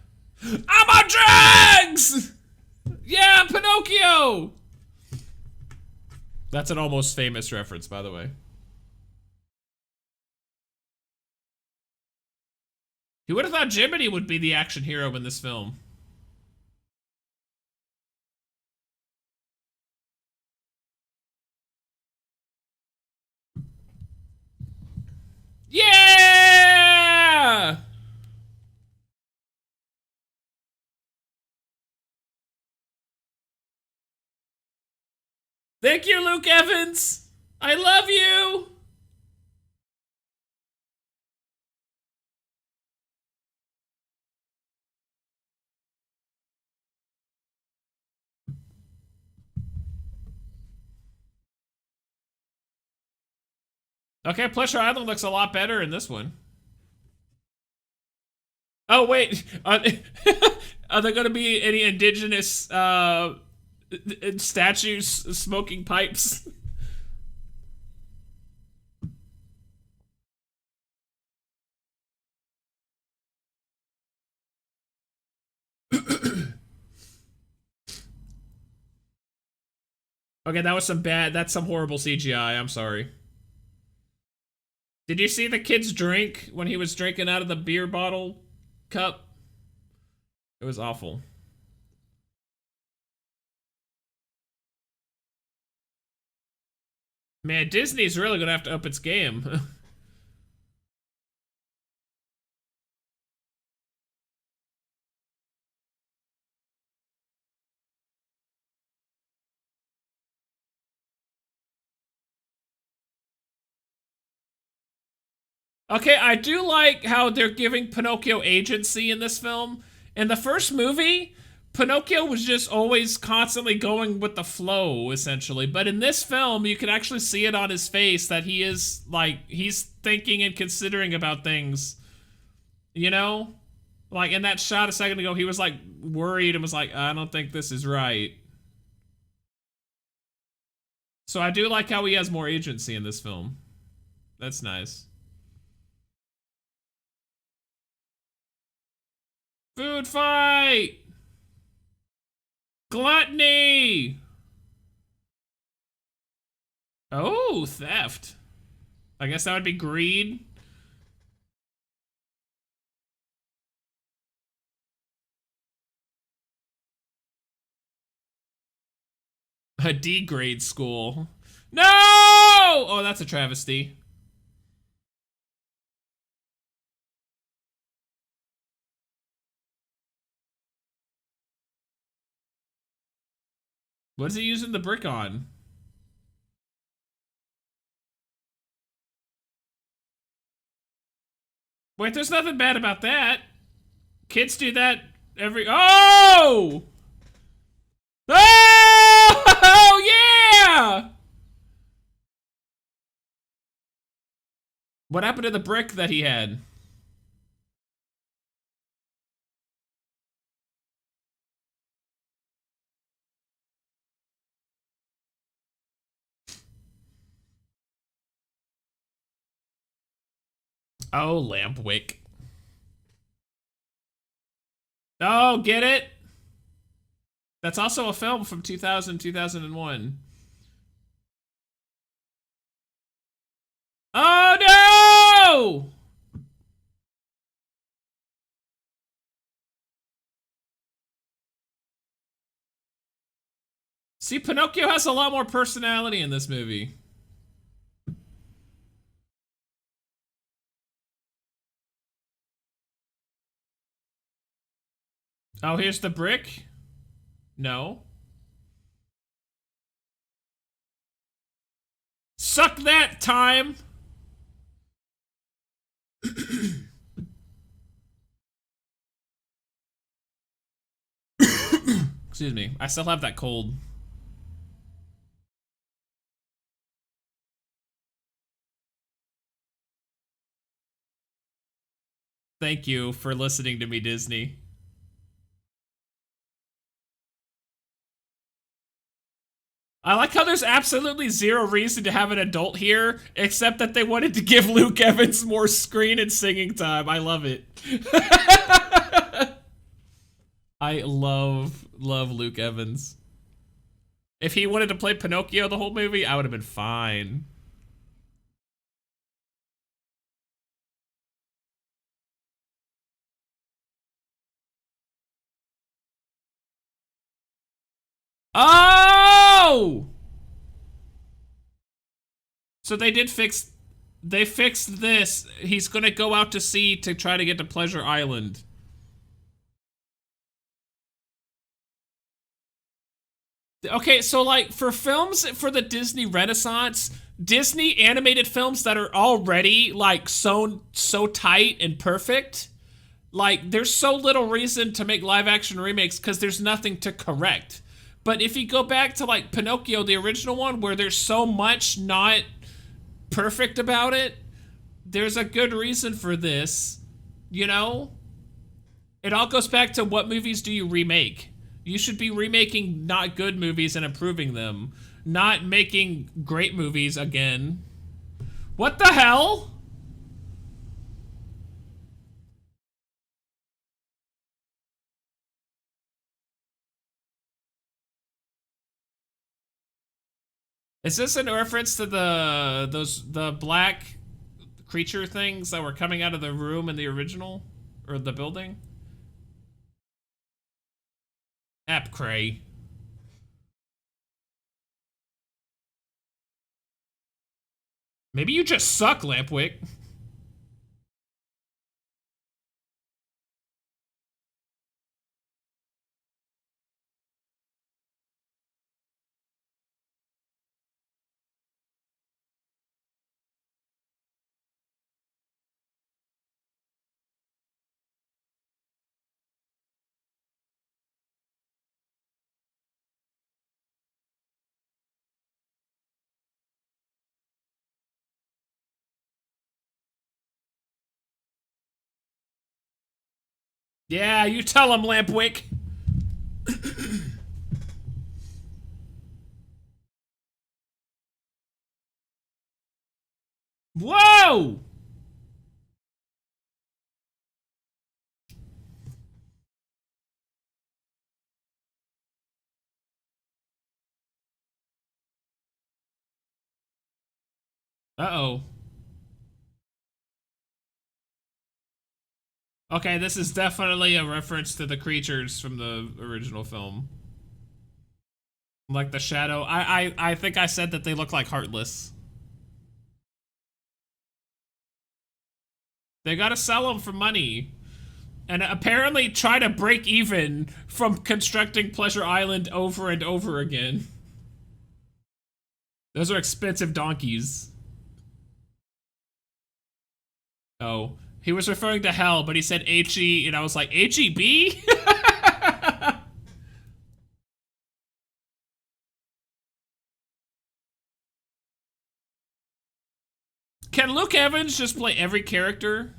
I'm on drugs! Yeah, Pinocchio! That's an almost famous reference, by the way. You would have thought Jiminy would be the action hero in this film. Yeah! Thank you, Luke Evans! I love you! Okay, Pleasure Island looks a lot better in this one. Oh, wait. Are there going to be any indigenous statues smoking pipes? Okay, that was some bad, that's some horrible CGI. I'm sorry. Did you see the kid's drink when he was drinking out of the beer bottle cup? It was awful. Man, Disney's really gonna have to up its game. Okay, I do like how they're giving Pinocchio agency in this film. In the first movie, Pinocchio was just always constantly going with the flow, essentially. But in this film, you can actually see it on his face that he is, like, he's thinking and considering about things. You know? Like, in that shot a second ago, he was, like, worried and was like, I don't think this is right. So I do like how he has more agency in this film. That's nice. Food fight! Gluttony! Oh, theft. I guess that would be greed. A D grade school. No! Oh, that's a travesty. What is he using the brick on? Wait, there's nothing bad about that. Kids do that every. Oh! Oh, yeah! What happened to the brick that he had? Oh, Lampwick. Oh, get it? That's also a film from 2000, 2001. Oh, no! See, Pinocchio has a lot more personality in this movie. Oh, here's the brick? No. Suck that, time! Excuse me. I still have that cold. Thank you for listening to me, Disney. I like how there's absolutely zero reason to have an adult here, except that they wanted to give Luke Evans more screen and singing time. I love it. I love Luke Evans. If he wanted to play Pinocchio the whole movie, I would have been fine. Oh! So they fixed this. He's gonna go out to sea to try to get to Pleasure Island. Okay, so like for films for the Disney Renaissance, Disney animated films that are already like so tight and perfect, like there's so little reason to make live action remakes because there's nothing to correct. But if you go back to like Pinocchio, the original one, where there's so much not perfect about it, there's a good reason for this, you know? It all goes back to what movies do you remake? You should be remaking not good movies and improving them, not making great movies again. What the hell? Is this in reference to the black creature things that were coming out of the room in the original? Or the building? Epcray. Maybe you just suck, Lampwick. Yeah, you tell him, Lampwick. Whoa! Uh-oh. Okay, this is definitely a reference to the creatures from the original film. Like the shadow. I think I said that they look like Heartless. They gotta sell them for money. And apparently try to break even from constructing Pleasure Island over and over again. Those are expensive donkeys. Oh. He was referring to hell, but he said H-E, and I was like, H-E-B? Can Luke Evans just play every character?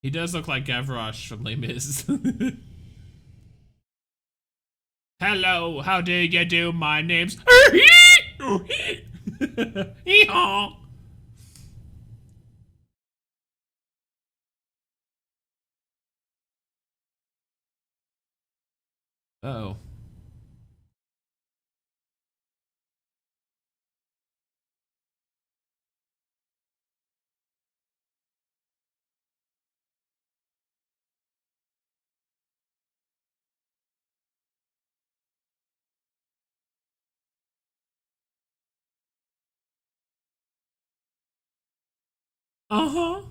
He does look like Gavroche from Les Mis. Hello, how do you do? My name's... Hee-haw! Uh-oh. Uh-huh.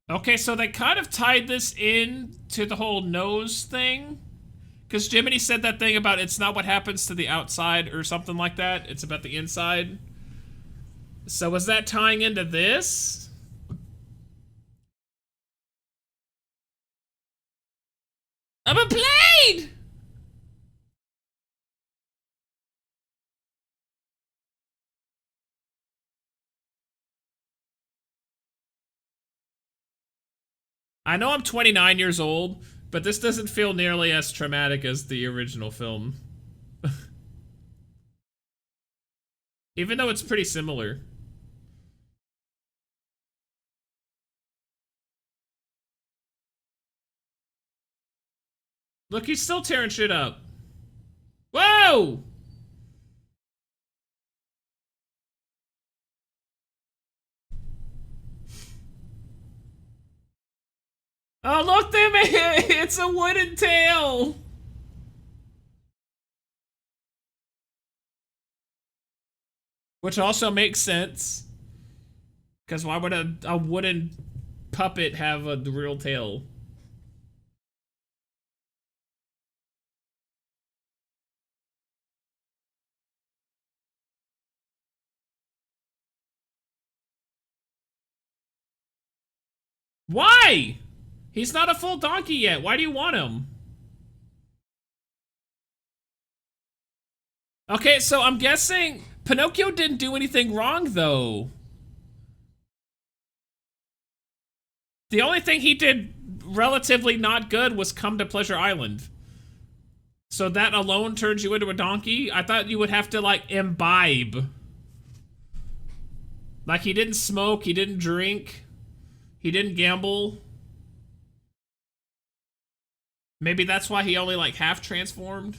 Okay, so they kind of tied this in to the whole nose thing. Because Jiminy said that thing about it's not what happens to the outside or something like that. It's about the inside. So was that tying into this? I'm a blade! I know I'm 29 years old, but this doesn't feel nearly as traumatic as the original film. Even though it's pretty similar. Look, he's still tearing shit up. Whoa! Oh, look, them! It's a wooden tail! Which also makes sense. Because why would a wooden puppet have a real tail? Why? He's not a full donkey yet. Why do you want him? Okay, so I'm guessing Pinocchio didn't do anything wrong, though. The only thing he did relatively not good was come to Pleasure Island. So that alone turns you into a donkey? I thought you would have to, like, imbibe. Like, he didn't smoke, he didn't drink, he didn't gamble. Maybe that's why he only, like, half transformed?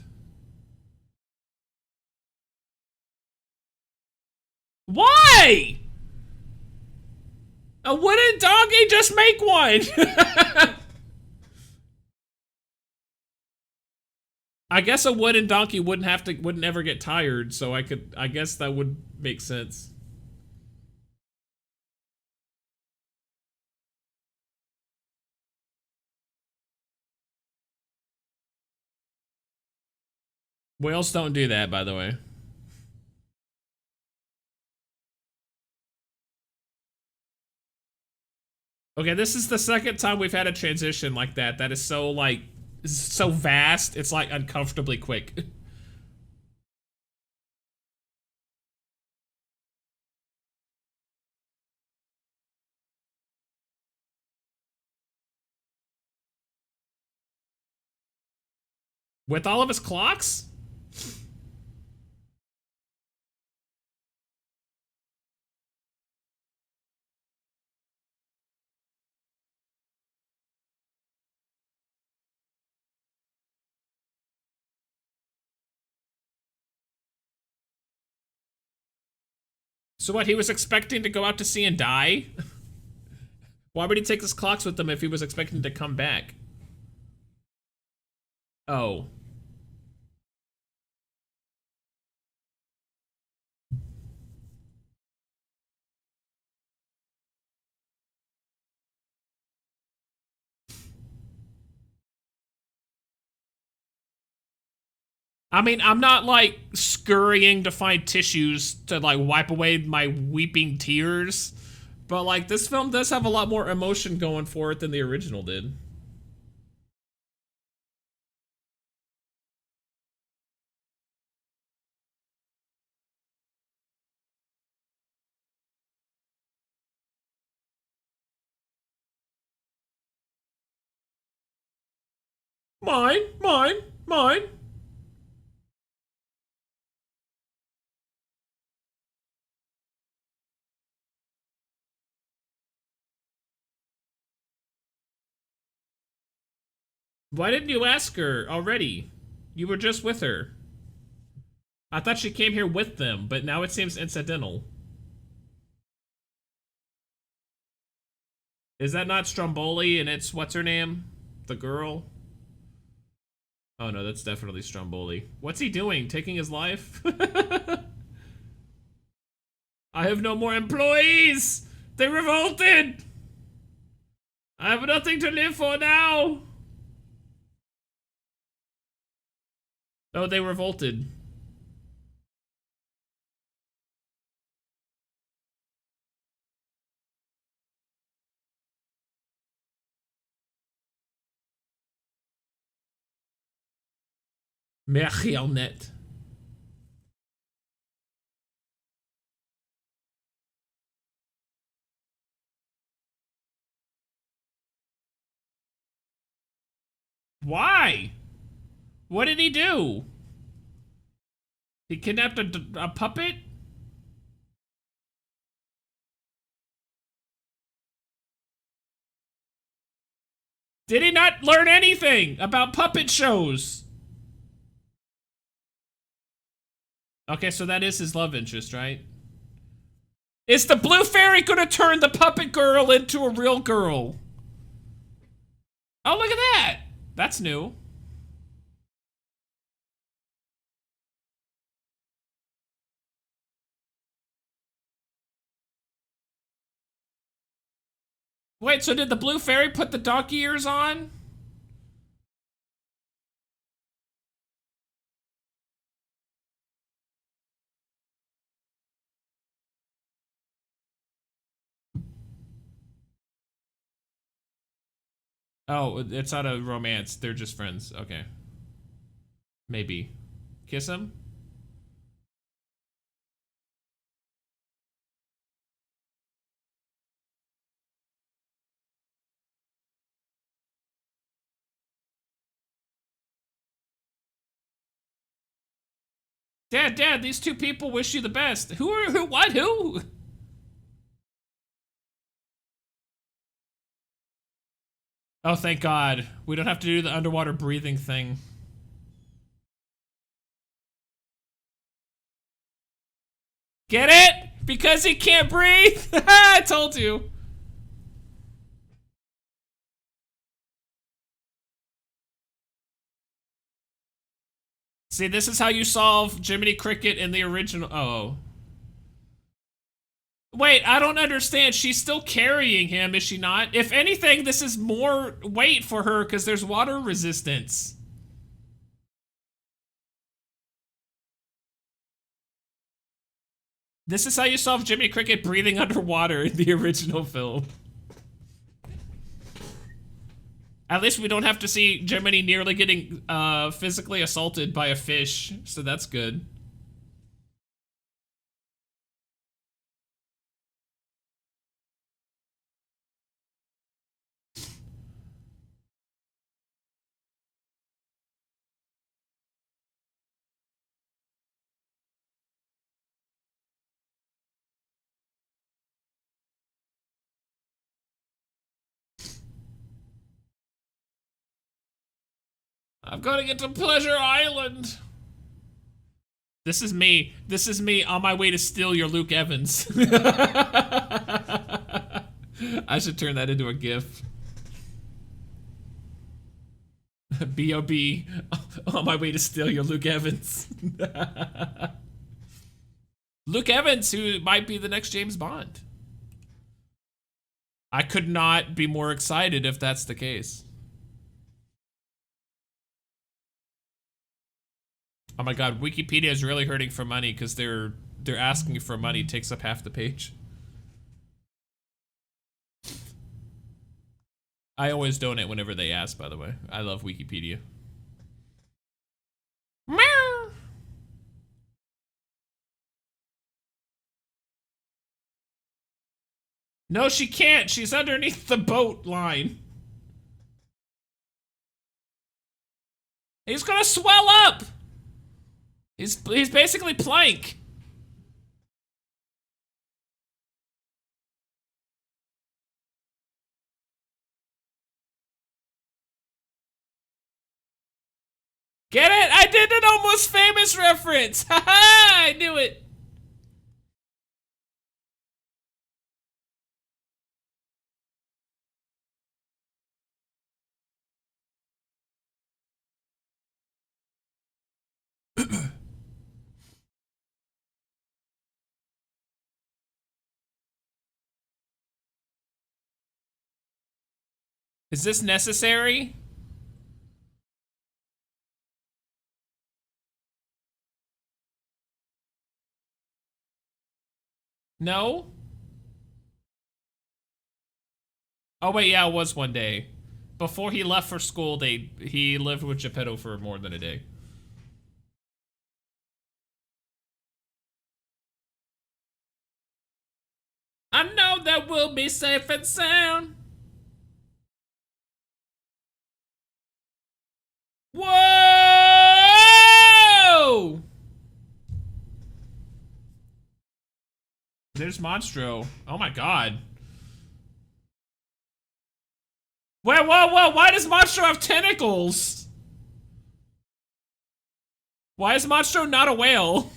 Why? A wooden donkey? Just make one! I guess a wooden donkey wouldn't ever get tired, so I guess that would make sense. Whales don't do that, by the way. Okay, this is the second time we've had a transition like that. That is so, like, so vast, it's, like, uncomfortably quick. With all of his clocks? So what, he was expecting to go out to sea and die? Why would he take his clocks with him if he was expecting to come back? Oh. I mean, I'm not, like, scurrying to find tissues to, like, wipe away my weeping tears. But, like, this film does have a lot more emotion going for it than the original did. Mine, mine, mine. Why didn't you ask her already? You were just with her. I thought she came here with them, but now it seems incidental. Is that not Stromboli and it's what's her name? The girl? Oh no, that's definitely Stromboli. What's he doing? Taking his life? I have no more employees! They revolted! I have nothing to live for now! Oh, they revolted. Marionette. Why? What did he do? He kidnapped a puppet? Did he not learn anything about puppet shows? Okay, so that is his love interest, right? Is the blue fairy gonna turn the puppet girl into a real girl? Oh, look at that! That's new. Wait, so did the blue fairy put the donkey ears on? Oh, it's not a romance. They're just friends. Okay. Maybe. Kiss him? Dad, these two people wish you the best. Who? Oh, thank God. We don't have to do the underwater breathing thing. Get it? Because he can't breathe? I told you. See, this is how you solve Jiminy Cricket in the original. Oh. Wait, I don't understand. She's still carrying him, is she not? If anything, this is more weight for her because there's water resistance. This is how you solve Jimmy Cricket breathing underwater in the original film. At least we don't have to see Jiminy nearly getting physically assaulted by a fish, so that's good. I'm gonna get to Pleasure Island. This is me. This is me on my way to steal your Luke Evans. I should turn that into a GIF. B.O.B. on my way to steal your Luke Evans. Luke Evans, who might be the next James Bond. I could not be more excited if that's the case. Oh my god, Wikipedia is really hurting for money because they're asking for money, takes up half the page. I always donate whenever they ask, by the way. I love Wikipedia. Meow. No, she can't. She's underneath the boat line. He's gonna swell up. He's basically Plank. Get it? I did an Almost Famous reference. Haha, I knew it. Is this necessary? No? Oh wait, yeah, it was one day. Before he left for school, he lived with Geppetto for more than a day. I know that we'll be safe and sound. Whoa! There's Monstro. Oh my god. Wait, whoa, why does Monstro have tentacles? Why is Monstro not a whale?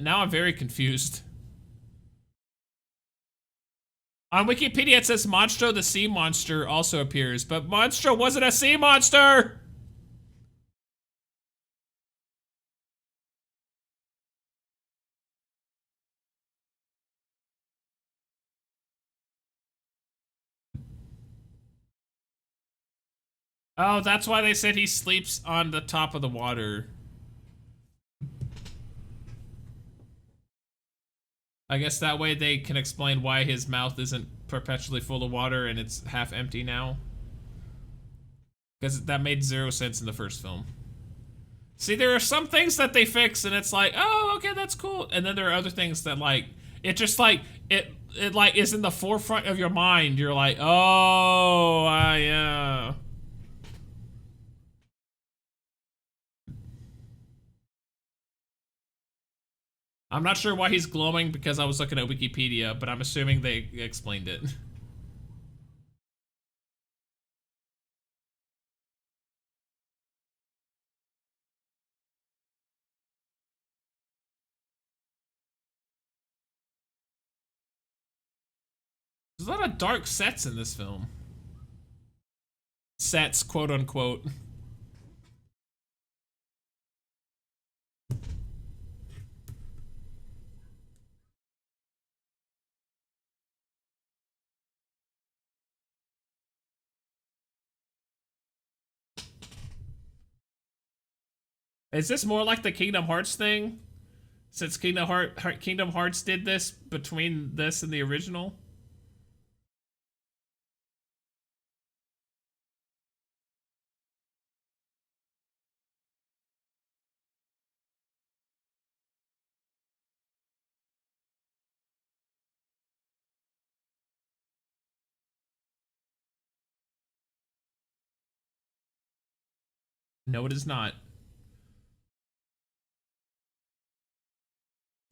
Now I'm very confused. On Wikipedia it says Monstro the sea monster also appears, but Monstro wasn't a sea monster! Oh, that's why they said he sleeps on the top of the water. I guess that way they can explain why his mouth isn't perpetually full of water and it's half empty now. Because that made 0 sense in the first film. See, there are some things that they fix and it's like, oh, okay, that's cool. And then there are other things that like, it just like, it like is in the forefront of your mind. You're like, oh, yeah. I'm not sure why he's glowing because I was looking at Wikipedia, but I'm assuming they explained it. There's a lot of dark sets in this film. Sets, quote unquote. Is this more like the Kingdom Hearts thing? Since Kingdom Hearts did this between this and the original? No, it is not.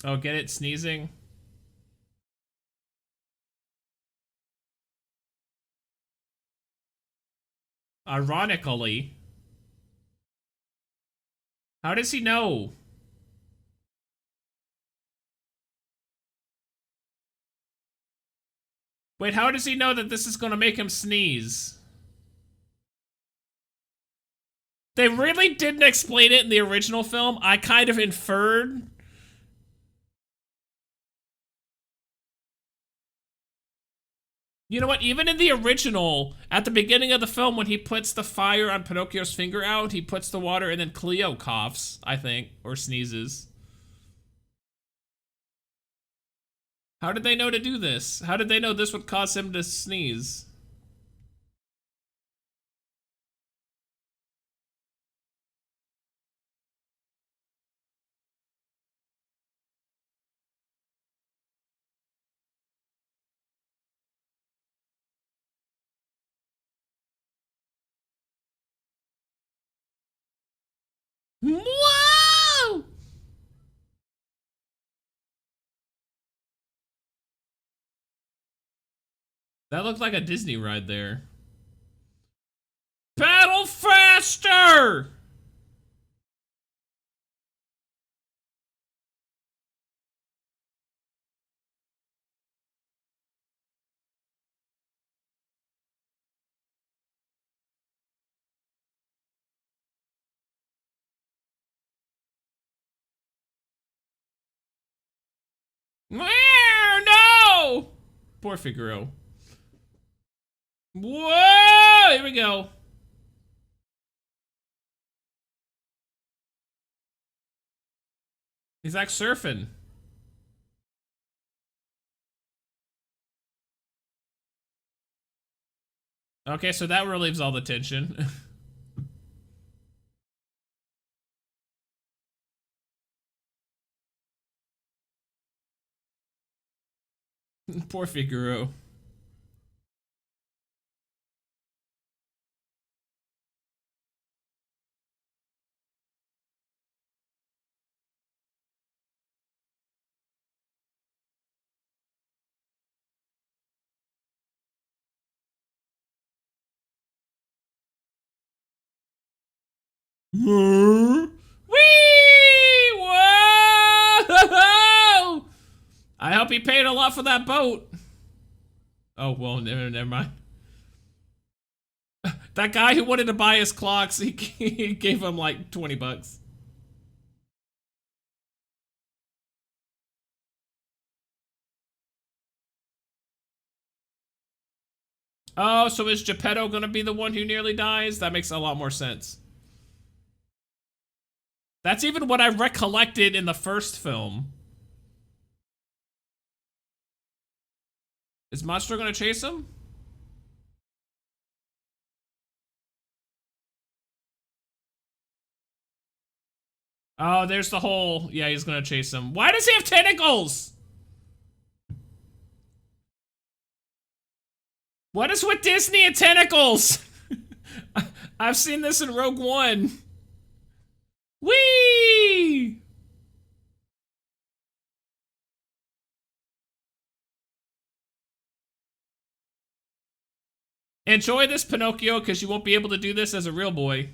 Oh, get it? Sneezing? Ironically. How does he know? Wait, how does he know that this is gonna make him sneeze? They really didn't explain it in the original film. I kind of inferred. You know what? Even in the original, at the beginning of the film, when he puts the fire on Pinocchio's finger out, he puts the water and then Cleo coughs, I think, or sneezes. How did they know to do this? How did they know this would cause him to sneeze? Whoa! That looked like a Disney ride there. Battle faster! No! Poor Figaro. Whoa! Here we go. He's like surfing. Okay, so that relieves all the tension. Poor Figaro. Wee! Whoa! I hope he paid a lot for that boat. Oh, well, never mind. That guy who wanted to buy his clocks, he gave him like 20 bucks. Oh, so is Geppetto gonna be the one who nearly dies? That makes a lot more sense. That's even what I recollected in the first film. Is Monstro gonna chase him? Oh, there's the hole. Yeah, he's gonna chase him. Why does he have tentacles? What is with Disney and tentacles? I've seen this in Rogue One. Whee! Enjoy this, Pinocchio, because you won't be able to do this as a real boy.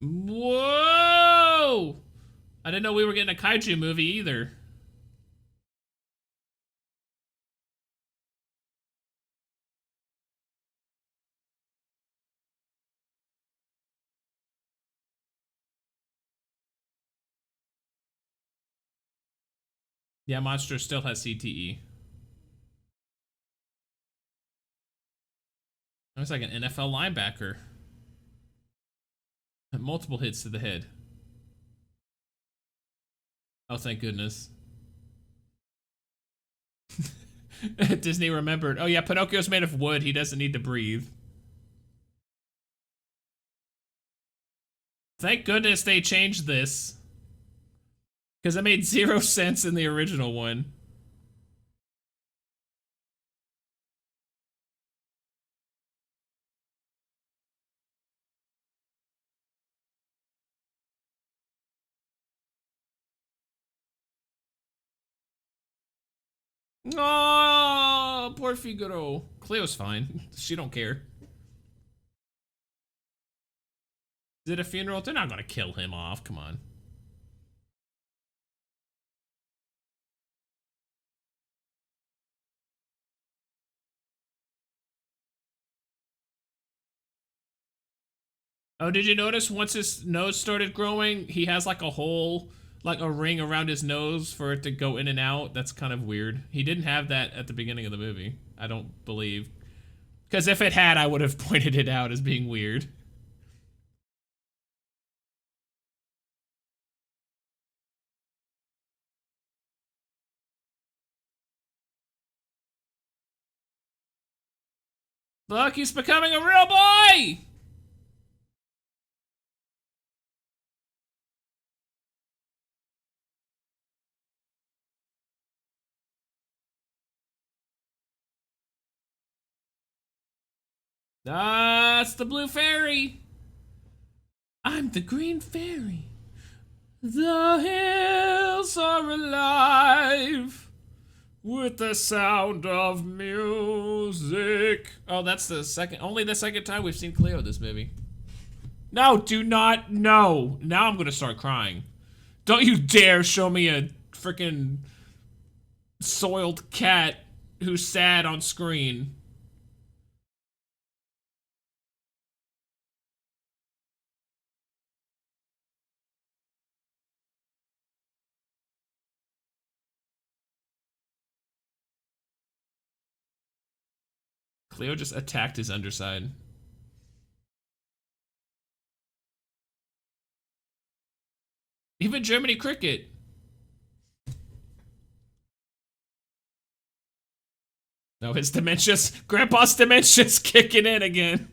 Whoa! I didn't know we were getting a kaiju movie either. Yeah, Monster still has CTE. Looks like an NFL linebacker. Multiple hits to the head. Oh, thank goodness. Disney remembered. Oh yeah, Pinocchio's made of wood. He doesn't need to breathe. Thank goodness they changed this. Because it made zero sense in the original one. Oh, poor Figaro. Cleo's fine. She don't care. Is it a funeral? They're not gonna kill him off. Come on. Oh, did you notice once his nose started growing, he has like a hole, like a ring around his nose for it to go in and out? That's kind of weird. He didn't have that at the beginning of the movie, I don't believe. Because if it had, I would have pointed it out as being weird. Look, he's becoming a real boy! That's the blue fairy. I'm the green fairy. The hills are alive with the sound of music. Oh, that's the only the second time we've seen Cleo this movie. No, do not, no. Now I'm gonna start crying. Don't you dare show me a freaking soiled cat who's sad on screen. Cleo just attacked his underside. Even Germany cricket. No, his dementia's, Grandpa's dementia's kicking in again.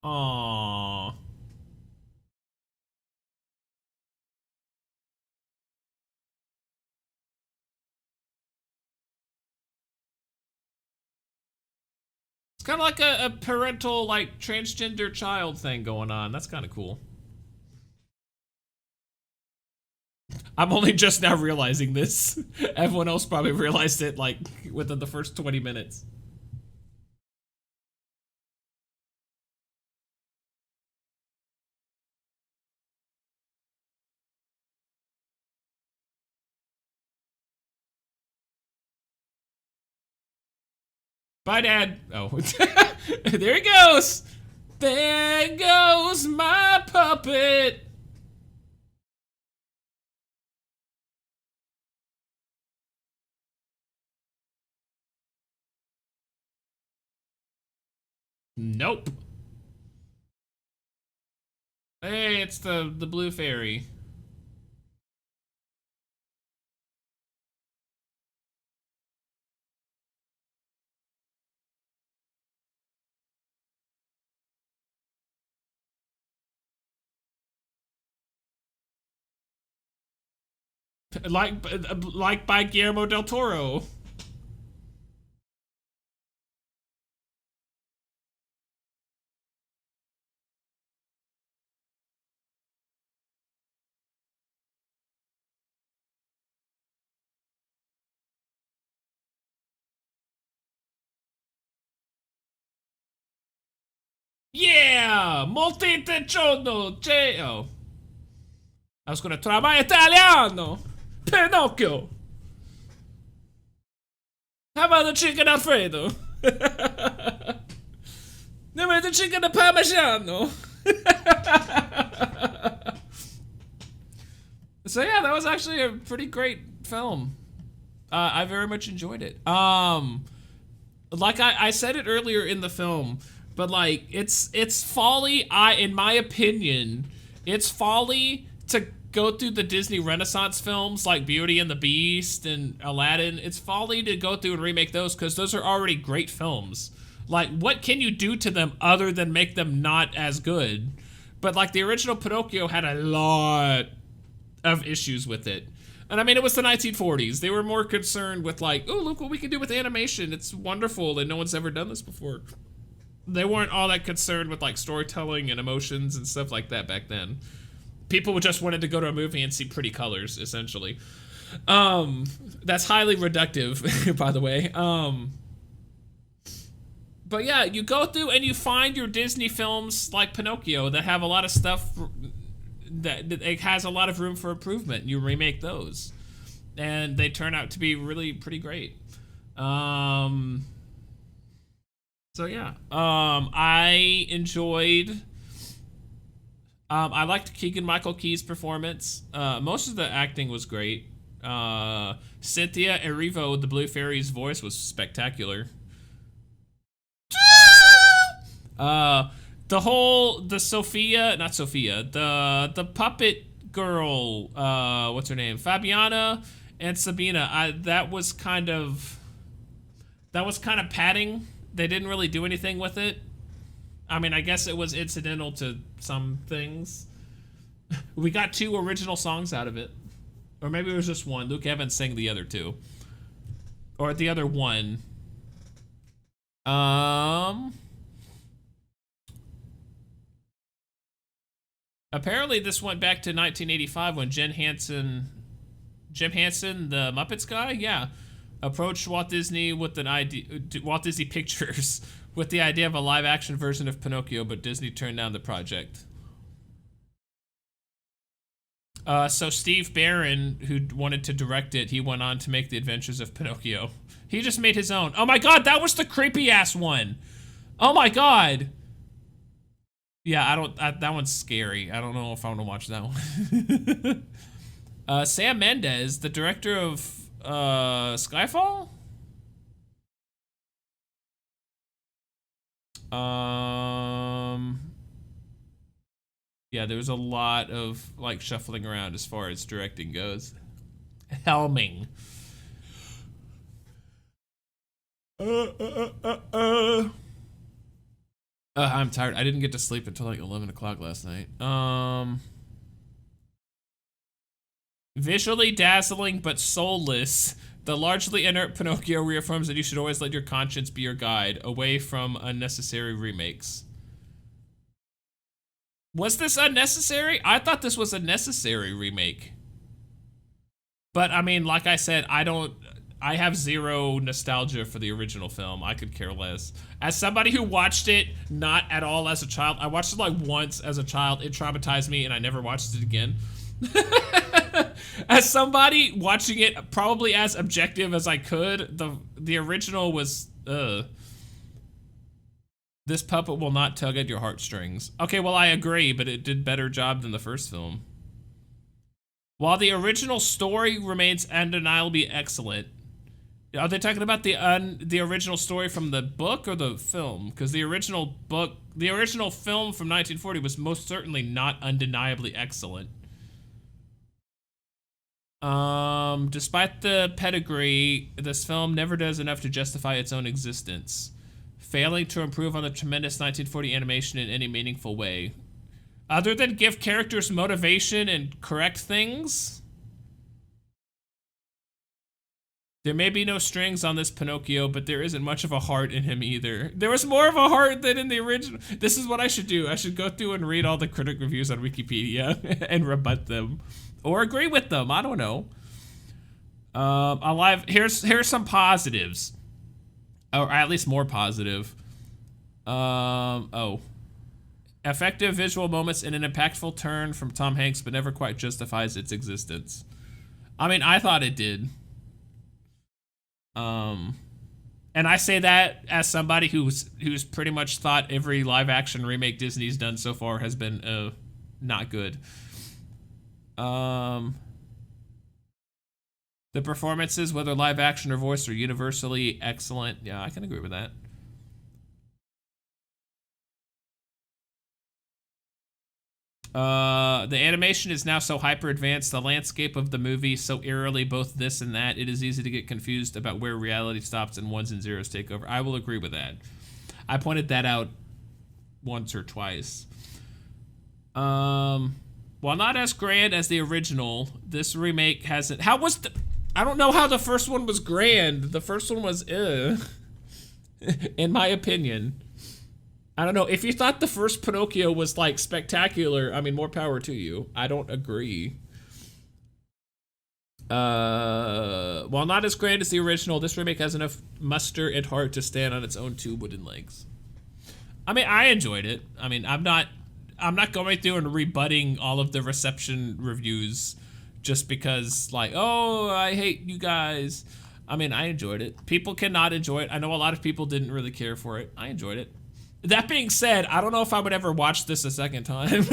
Aww. It's kind of like a parental, like, transgender child thing going on. That's kind of cool. I'm only just now realizing this. Everyone else probably realized it, like, within the first 20 minutes. Bye, Dad. Oh. There he goes. There goes my puppet. Nope. Hey, it's the blue fairy. Like by Guillermo del Toro. Yeah! Multi-intentional! Oh. I was gonna try my Italiano! Pinocchio! How about the chicken Alfredo? No, the chicken Parmigiano! So yeah, that was actually a pretty great film. I very much enjoyed it. Like I said it earlier in the film, but like it's folly. In my opinion, it's folly to go through the Disney Renaissance films like Beauty and the Beast and Aladdin. It's folly to go through and remake those because those are already great films. Like, what can you do to them other than make them not as good? But like the original Pinocchio had a lot of issues with it. And I mean, it was the 1940s. They were more concerned with like, oh, look what we can do with animation. It's wonderful and no one's ever done this before. They weren't all that concerned with like storytelling and emotions and stuff like that back then. People just wanted to go to a movie and see pretty colors, essentially. That's highly reductive, by the way. But yeah, you go through and you find your Disney films like Pinocchio that have a lot of stuff that it has a lot of room for improvement. You remake those, and they turn out to be really pretty great. So yeah, I enjoyed. I liked Keegan-Michael Key's performance. Most of the acting was great. Cynthia Erivo, the Blue Fairy's voice was spectacular. The puppet girl, what's her name? Fabiana and Sabina. That was kind of padding. They didn't really do anything with it. I mean, I guess it was incidental to some things. We got 2 original songs out of it. Or maybe it was just one. Luke Evans sang the other 2. Or the other one. Apparently this went back to 1985 when Jim Henson, the Muppets guy, yeah, approached Walt Disney with an idea, Walt Disney Pictures, with the idea of a live-action version of Pinocchio, but Disney turned down the project. So Steve Barron, who wanted to direct it, he went on to make The Adventures of Pinocchio. He just made his own. Oh my god, that was the creepy-ass one! Oh my god! Yeah, that one's scary. I don't know if I want to watch that one. Sam Mendes, the director of Skyfall? Yeah, there was a lot of like shuffling around as far as directing goes. Helming. I'm tired. I didn't get to sleep until like 11 o'clock last night. Visually dazzling but soulless, the largely inert Pinocchio reaffirms that you should always let your conscience be your guide, away from unnecessary remakes. Was this unnecessary? I thought this was a necessary remake. But I mean, like I said, I have zero nostalgia for the original film. I could care less. As somebody who watched it not at all as a child, I watched it like once as a child. It traumatized me and I never watched it again. As somebody watching it probably as objective as I could, the original was, this puppet will not tug at your heartstrings. Okay, well I agree, but it did better job than the first film. While the original story remains undeniably excellent, Are they talking about the original story from the book or the film? Because the original film from 1940 was most certainly not undeniably excellent. Despite the pedigree, this film never does enough to justify its own existence, failing to improve on the tremendous 1940 animation in any meaningful way. Other than give characters motivation and correct things? There may be no strings on this Pinocchio, but there isn't much of a heart in him either. There was more of a heart than in the original. This is what I should do. I should go through and read all the critic reviews on Wikipedia and rebut them. Or agree with them, I don't know. Here's some positives. Or at least more positive. Effective visual moments and an impactful turn from Tom Hanks, but never quite justifies its existence. I mean, I thought it did. And I say that as somebody who's pretty much thought every live action remake Disney's done so far has been not good. The performances, whether live action or voice, are universally excellent. Yeah, I can agree with that. The animation is now so hyper advanced, the landscape of the movie so eerily both this and that, it is easy to get confused about where reality stops and ones and zeros take over. I will agree with that. I pointed that out once or twice. While not as grand as the original, this remake hasn't... I don't know how the first one was grand. The first one was, in my opinion. I don't know. If you thought the first Pinocchio was, like, spectacular, I mean, more power to you. I don't agree. While not as grand as the original, this remake has enough muster and heart to stand on its own two wooden legs. I mean, I enjoyed it. I mean, I'm not going through and rebutting all of the reception reviews just because, like, oh, I hate you guys. I mean, I enjoyed it. People cannot enjoy it. I know a lot of people didn't really care for it. I enjoyed it. That being said, I don't know if I would ever watch this a second time.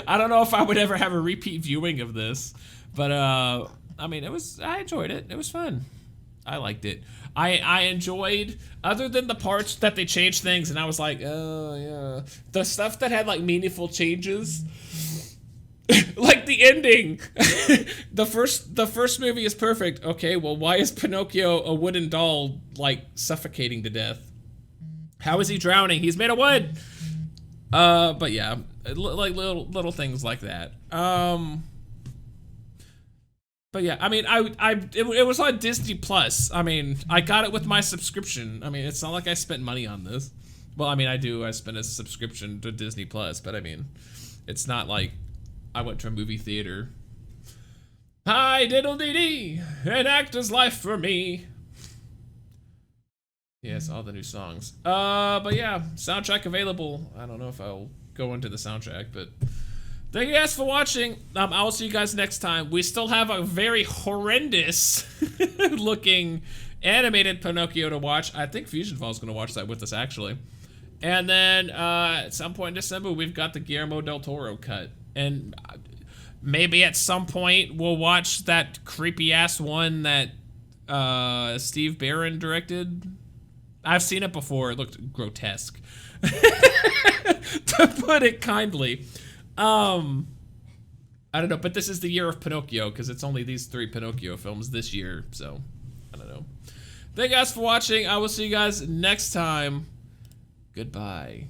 I don't know if I would ever have a repeat viewing of this. But, I mean, I enjoyed it. It was fun. I liked it. I enjoyed, other than the parts that they changed things, and I was like, oh, yeah. The stuff that had, like, meaningful changes. Like the ending. The first movie is perfect. Okay, well, why is Pinocchio a wooden doll, like, suffocating to death? How is he drowning? He's made of wood. But yeah, like little things like that. But yeah, I mean, it was on Disney Plus. I mean, I got it with my subscription. I mean, it's not like I spent money on this. Well, I mean, I do. I spent a subscription to Disney Plus, but I mean, it's not like I went to a movie theater. Hi, diddle-dee-dee, an actor's life for me. Yes, all the new songs. But yeah, soundtrack available. I don't know if I'll go into the soundtrack, but thank you guys for watching. I will see you guys next time. We still have a very horrendous looking animated Pinocchio to watch. I think Fusion Fall's gonna watch that with us, actually. And then at some point in December, we've got the Guillermo del Toro cut. And maybe at some point, we'll watch that creepy-ass one that Steve Barron directed. I've seen it before. It looked grotesque, to put it kindly. I don't know, but this is the year of Pinocchio because it's only these 3 Pinocchio films this year, so I don't know. Thank you guys for watching. I will see you guys next time. Goodbye.